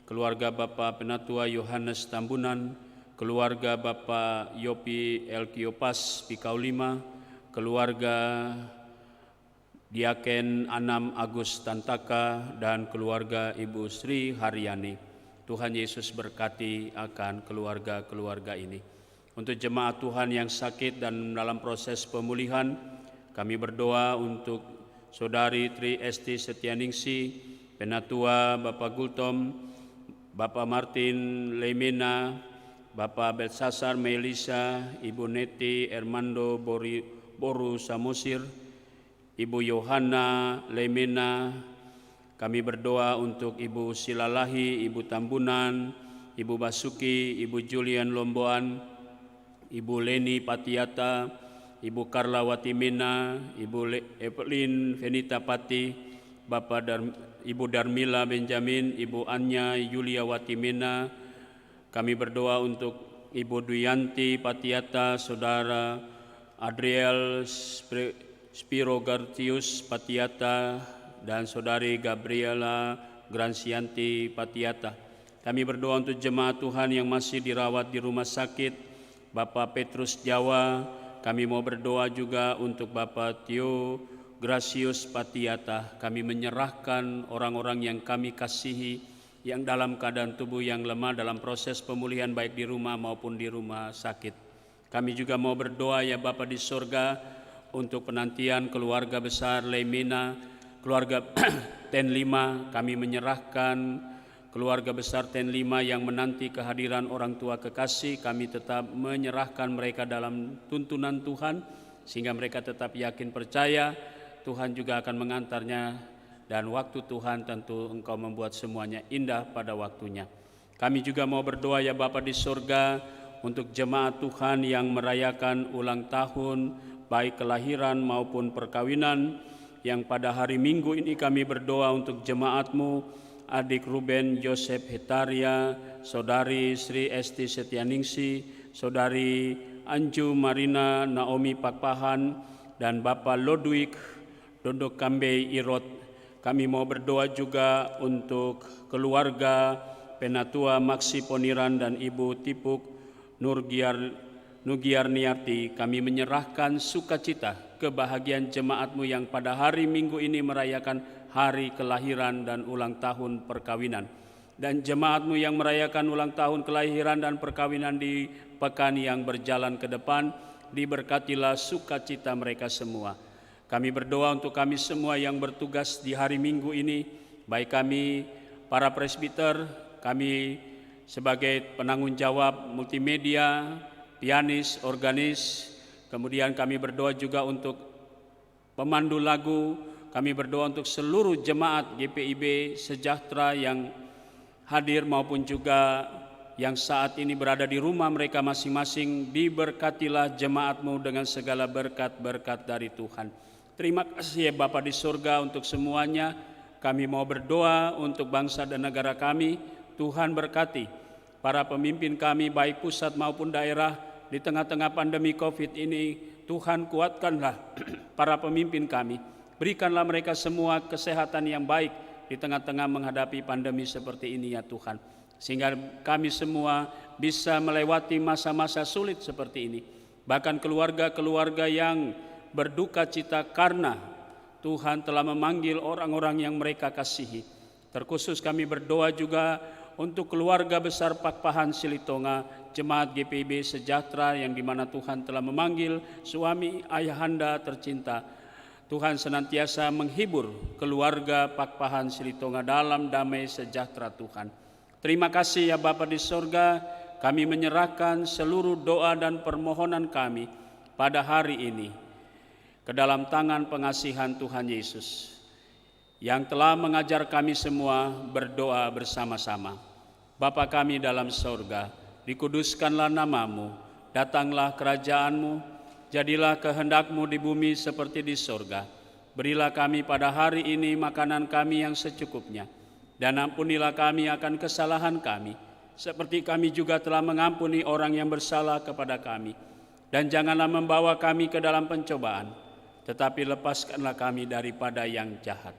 Speaker 2: keluarga Bapak Penatua Yohanes Tambunan, keluarga Bapak Yopi Elkiopas Pikau 5, keluarga Diaken Anam Agus Tantaka, dan keluarga Ibu Sri Haryani. Tuhan Yesus berkati akan keluarga-keluarga ini. Untuk jemaat Tuhan yang sakit dan dalam proses pemulihan, kami berdoa untuk Saudari Tri Esti Setianingsi, Penatua Bapak Gultom, Bapak Martin Lemena, Bapak Belsasar Melisa, Ibu Neti Ermando Boru Samosir, Ibu Yohana Lemena. Kami berdoa untuk Ibu Silalahi, Ibu Tambunan, Ibu Basuki, Ibu Julian Lomboan, Ibu Leni Patiata, Ibu Karla Watimena, Ibu Evelyn Venita Pati, Ibu Darmila Benjamin, Ibu Anya Yulia Watimena. Kami berdoa untuk Ibu Duyanti Patiata, Saudara Adriel Spiro Gartius Patiata, dan Saudari Gabriela Grancianti Patiata. Kami berdoa untuk jemaat Tuhan yang masih dirawat di rumah sakit, Bapak Petrus Jawa. Kami mau berdoa juga untuk Bapak Tio Gracius Patiata. Kami menyerahkan orang-orang yang kami kasihi, yang dalam keadaan tubuh yang lemah dalam proses pemulihan baik di rumah maupun di rumah sakit. Kami juga mau berdoa ya Bapa di sorga, untuk penantian keluarga besar Lemena, keluarga TEN 5, kami menyerahkan keluarga besar TEN 5 yang menanti kehadiran orang tua kekasih. Kami tetap menyerahkan mereka dalam tuntunan Tuhan, sehingga mereka tetap yakin percaya Tuhan juga akan mengantarnya, dan waktu Tuhan tentu Engkau membuat semuanya indah pada waktunya. Kami juga mau berdoa ya Bapa di sorga, untuk jemaat Tuhan yang merayakan ulang tahun baik kelahiran maupun perkawinan, yang pada hari Minggu ini kami berdoa untuk jemaat-Mu, adik Ruben Joseph Hetaria, Saudari Sri Esti Setianingsi, Saudari Anju Marina Naomi Pakpahan, dan Bapak Lodwig Dodok Kambei Irot. Kami mau berdoa juga untuk keluarga Penatua Maksi Poniran dan Ibu Tipuk Nugiarniati. Kami menyerahkan sukacita kebahagiaan jemaat-Mu yang pada hari Minggu ini merayakan hari kelahiran dan ulang tahun perkawinan. Dan jemaat-Mu yang merayakan ulang tahun kelahiran dan perkawinan di pekan yang berjalan ke depan, diberkatilah sukacita mereka semua. Kami berdoa untuk kami semua yang bertugas di hari Minggu ini, baik kami para presbiter, kami sebagai penanggung jawab multimedia, pianis, organis. Kemudian kami berdoa juga untuk pemandu lagu. Kami berdoa untuk seluruh jemaat GPIB sejahtera yang hadir maupun juga yang saat ini berada di rumah mereka masing-masing. Diberkatilah jemaat-Mu dengan segala berkat-berkat dari Tuhan. Terima kasih ya Bapa di surga untuk semuanya. Kami mau berdoa untuk bangsa dan negara kami. Tuhan berkati para pemimpin kami baik pusat maupun daerah di tengah-tengah pandemi COVID ini. Tuhan kuatkanlah para pemimpin kami. Berikanlah mereka semua kesehatan yang baik di tengah-tengah menghadapi pandemi seperti ini ya Tuhan. Sehingga kami semua bisa melewati masa-masa sulit seperti ini. Bahkan keluarga-keluarga yang berduka cita karena Tuhan telah memanggil orang-orang yang mereka kasihi. Terkhusus kami berdoa juga untuk keluarga besar Pakpahan Silitonga, Jemaat GPIB Sejahtera yang dimana Tuhan telah memanggil suami ayahanda tercinta. Tuhan senantiasa menghibur keluarga Pakpahan Silitonga dalam damai sejahtera Tuhan. Terima kasih ya Bapa di sorga, kami menyerahkan seluruh doa dan permohonan kami pada hari ini ke dalam tangan pengasihan Tuhan Yesus yang telah mengajar kami semua berdoa bersama-sama. Bapa kami dalam sorga, dikuduskanlah namamu, datanglah kerajaanmu, jadilah kehendakmu di bumi seperti di sorga. Berilah kami pada hari ini makanan kami yang secukupnya, dan ampunilah kami akan kesalahan kami, seperti kami juga telah mengampuni orang yang bersalah kepada kami. Dan janganlah membawa kami ke dalam pencobaan, tetapi lepaskanlah kami daripada yang jahat.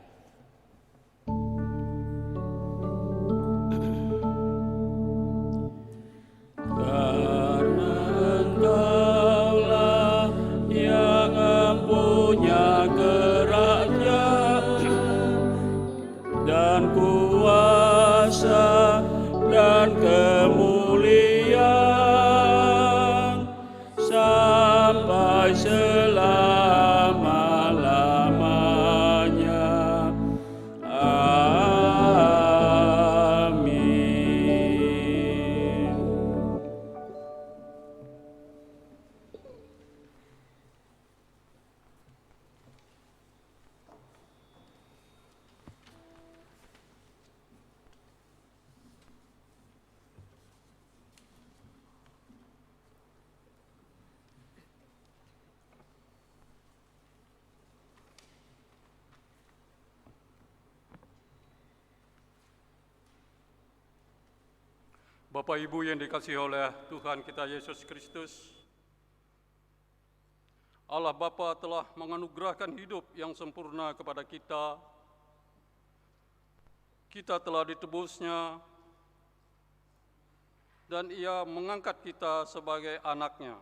Speaker 2: Dan kemuliaan sampai selama-lamanya. Amin.
Speaker 4: Bapak Ibu yang dikasihi oleh Tuhan kita Yesus Kristus, Allah Bapa telah menganugerahkan hidup yang sempurna kepada kita. Kita telah ditebusnya dan Ia mengangkat kita sebagai anak-Nya.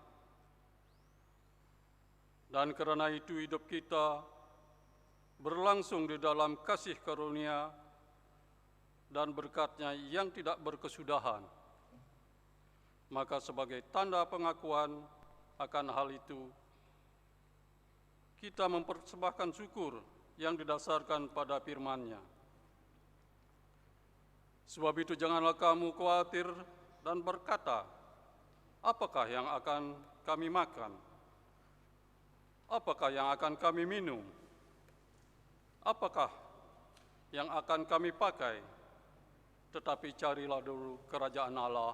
Speaker 4: Dan karena itu hidup kita berlangsung di dalam kasih karunia dan berkat-Nya yang tidak berkesudahan. Maka sebagai tanda pengakuan akan hal itu, kita mempersembahkan syukur yang didasarkan pada firman-Nya. Sebab itu janganlah kamu khawatir dan berkata, apakah yang akan kami makan? Apakah yang akan kami minum? Apakah yang akan kami pakai? Tetapi carilah dulu kerajaan Allah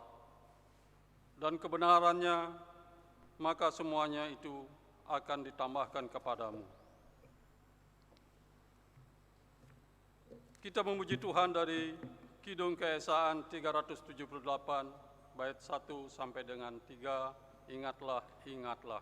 Speaker 4: dan kebenarannya, maka semuanya itu akan ditambahkan kepadamu. Kita memuji Tuhan dari Kidung Keesaan 378, bait 1 sampai dengan 3, ingatlah, ingatlah.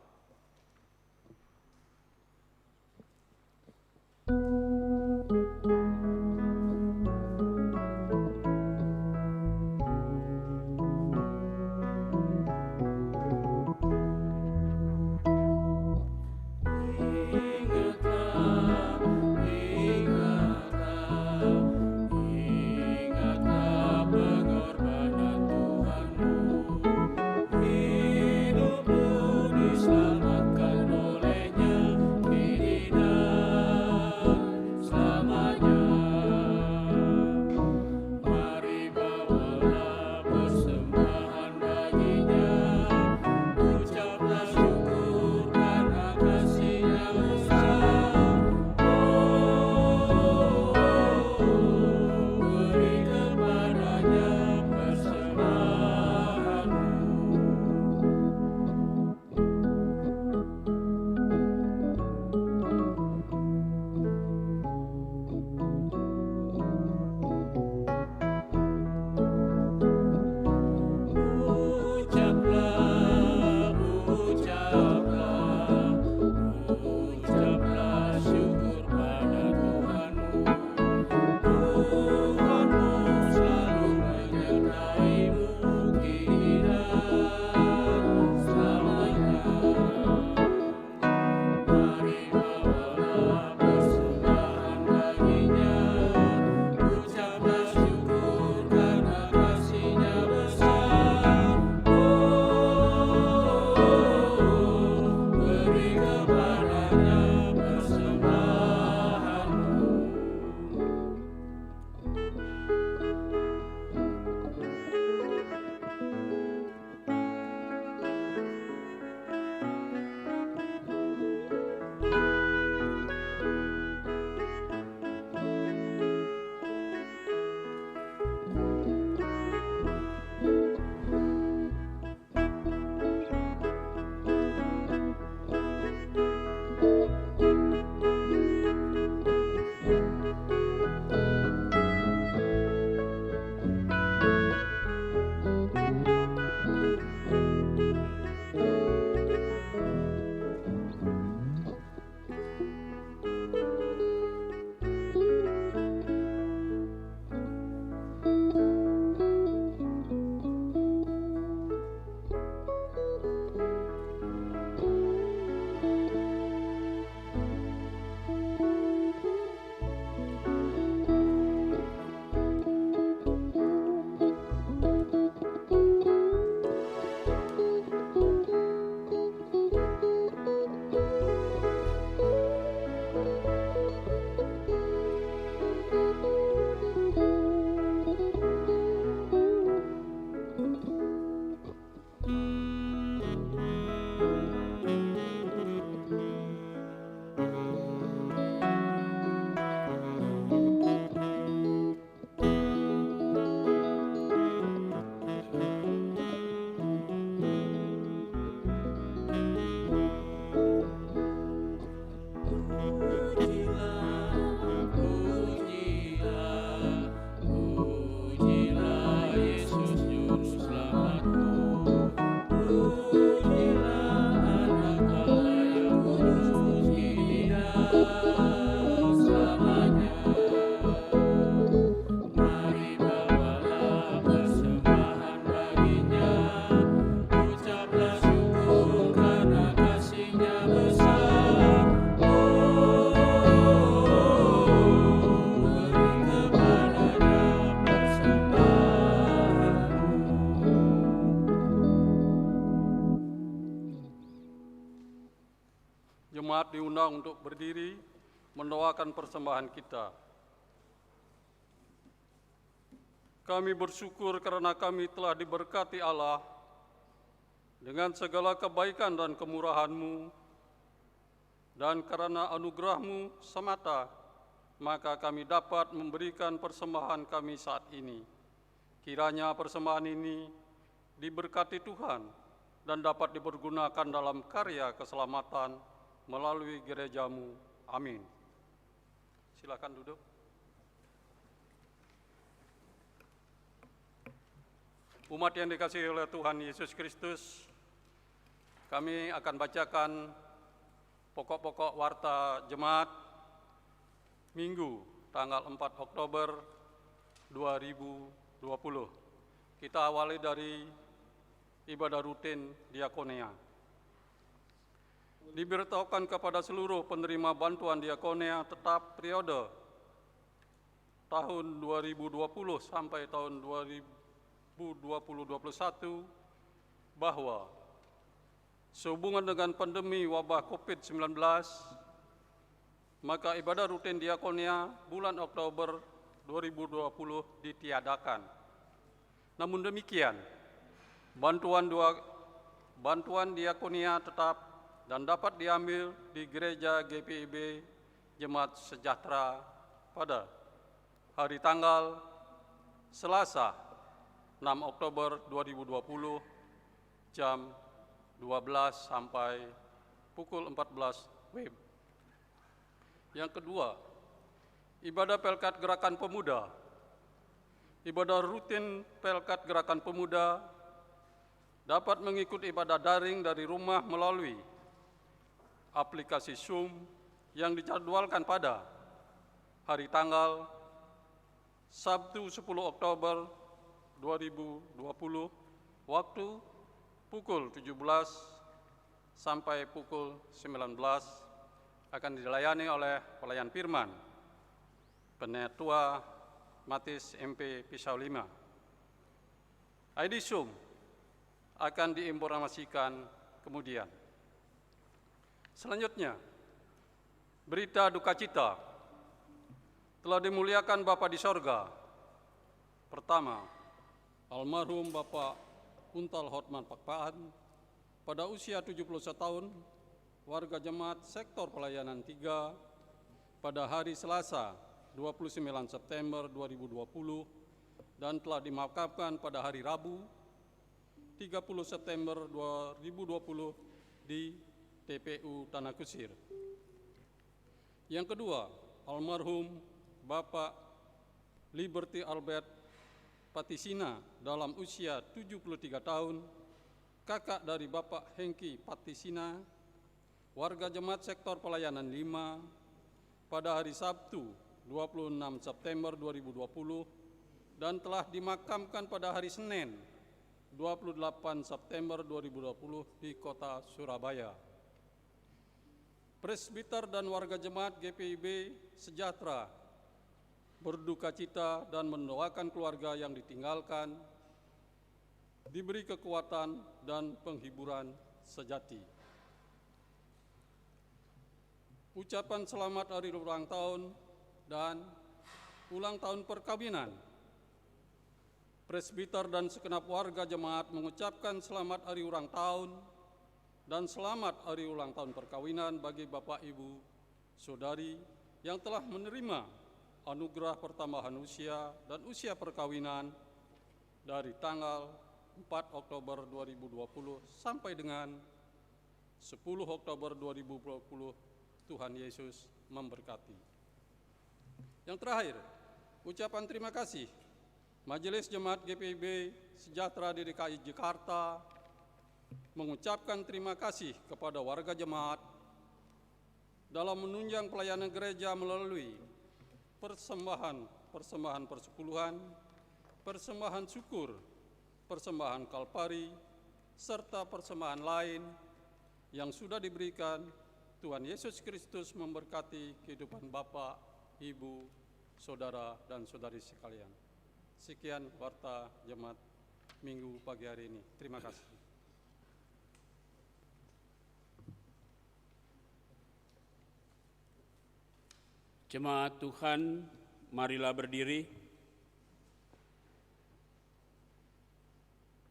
Speaker 4: jemaat diundang untuk berdiri mendoakan persembahan kita. Kami bersyukur karena kami telah diberkati Allah dengan segala kebaikan dan kemurahan-Mu, dan karena anugerah-Mu semata, maka kami dapat memberikan persembahan kami saat ini. Kiranya persembahan ini diberkati Tuhan dan dapat dipergunakan dalam karya keselamatan melalui gereja-Mu. Amin. Silakan duduk. Umat yang dikasihi oleh Tuhan Yesus Kristus, kami akan bacakan pokok-pokok warta jemaat Minggu tanggal 4 Oktober 2020. Kita awali dari ibadah rutin diakonia. Diberitahukan kepada seluruh penerima bantuan diakonia tetap periode tahun 2020 sampai tahun 2020-2021 bahwa sehubungan dengan pandemi wabah COVID-19, maka ibadah rutin diakonia bulan Oktober 2020 ditiadakan. Namun demikian, bantuan diakonia tetap dan dapat diambil di Gereja GPIB Jemaat Sejahtera pada hari tanggal Selasa 6 Oktober 2020 jam 12 sampai pukul 14 WIB. Yang kedua, ibadah Pelkat Gerakan Pemuda. Ibadah rutin Pelkat Gerakan Pemuda dapat mengikuti ibadah daring dari rumah melalui aplikasi Zoom yang dijadwalkan pada hari tanggal Sabtu 10 Oktober 2020, waktu pukul 17 sampai pukul 19, akan dilayani oleh pelayan firman Penetua Matis MP Pisau 5. ID Zoom akan diinformasikan kemudian. Selanjutnya, berita duka cita. Telah dimuliakan Bapa di sorga. Pertama, almarhum Bapak Kuntal Hotman Pakpaan pada usia 71 tahun, warga jemaat sektor pelayanan 3, pada hari Selasa 29 September 2020 dan telah dimakamkan pada hari Rabu 30 September 2020 di TPU Tanah Kusir. Yang kedua, almarhum Bapak Liberty Albert Patisina dalam usia 73 tahun, kakak dari Bapak Hengki Patisina, warga jemaat sektor pelayanan 5, pada hari Sabtu 26 September 2020 dan telah dimakamkan pada hari Senin 28 September 2020 di kota Surabaya. Presbiter dan warga jemaat GPIB Sejahtera berduka cita dan mendoakan keluarga yang ditinggalkan diberi kekuatan dan penghiburan sejati. Ucapan selamat hari ulang tahun dan ulang tahun perkawinan. Presbiter dan segenap warga jemaat mengucapkan selamat hari ulang tahun dan selamat hari ulang tahun perkawinan bagi Bapak, Ibu, Saudari yang telah menerima anugerah pertambahan usia dan usia perkawinan dari tanggal 4 Oktober 2020 sampai dengan 10 Oktober 2020. Tuhan Yesus memberkati. Yang terakhir, ucapan terima kasih Majelis Jemaat GPIB Sejahtera di DKI Jakarta mengucapkan terima kasih kepada warga jemaat dalam menunjang pelayanan gereja melalui persembahan persepuluhan, persembahan syukur, persembahan kalpari, serta persembahan lain yang sudah diberikan. Tuhan Yesus Kristus memberkati kehidupan Bapak, Ibu, Saudara, dan Saudari sekalian. Sekian warta jemaat Minggu pagi hari ini. Terima kasih.
Speaker 2: Jemaat Tuhan, marilah berdiri.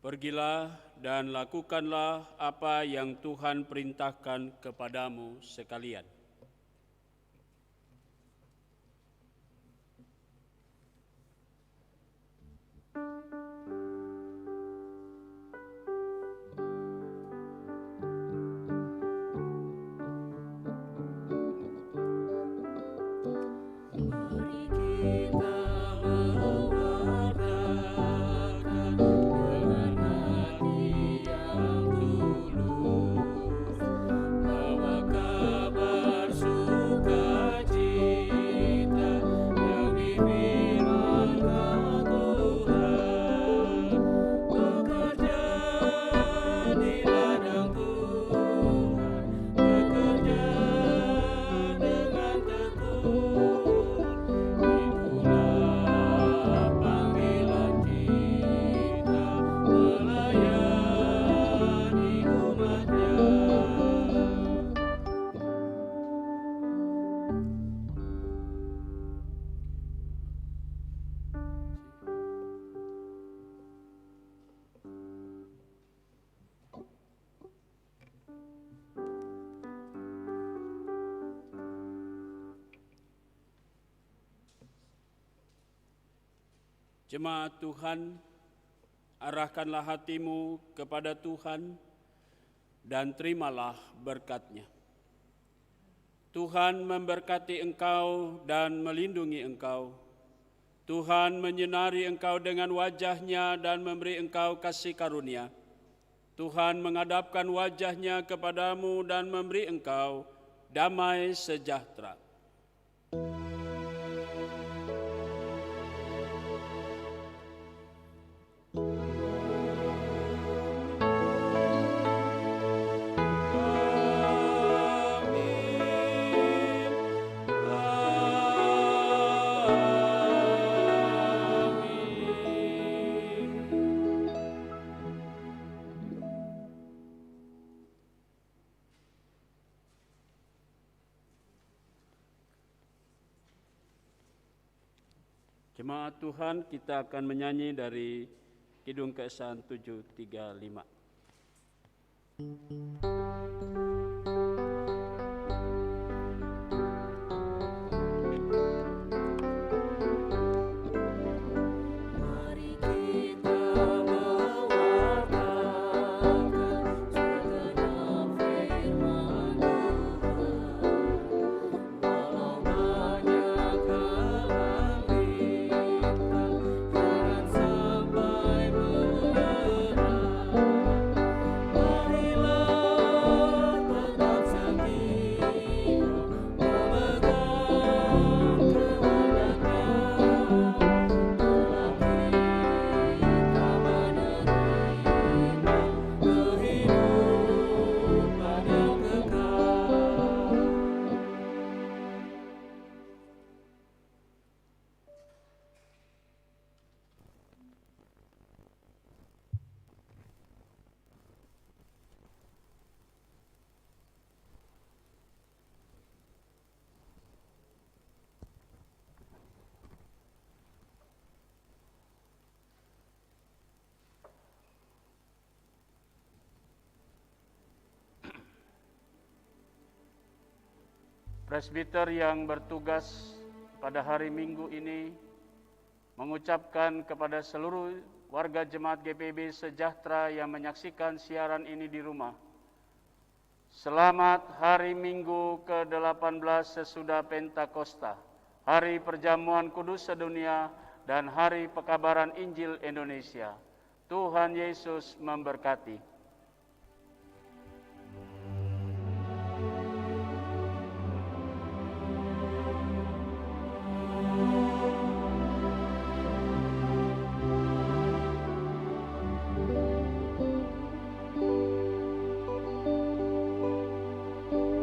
Speaker 2: Pergilah dan lakukanlah apa yang Tuhan perintahkan kepadamu sekalian. Jemaat Tuhan, arahkanlah hatimu kepada Tuhan dan terimalah berkat-Nya. Tuhan memberkati engkau dan melindungi engkau. Tuhan menyinari engkau dengan wajah-Nya dan memberi engkau kasih karunia. Tuhan menghadapkan wajah-Nya kepadamu dan memberi engkau damai sejahtera. Jemaat Tuhan, kita akan menyanyi dari Kidung Keesahan 735. Presbiter yang bertugas pada hari Minggu ini mengucapkan kepada seluruh warga jemaat GPIB sejahtera yang menyaksikan siaran ini di rumah. Selamat hari Minggu ke-18 sesudah Pentakosta, hari perjamuan kudus sedunia dan hari pekabaran Injil Indonesia. Tuhan Yesus memberkati.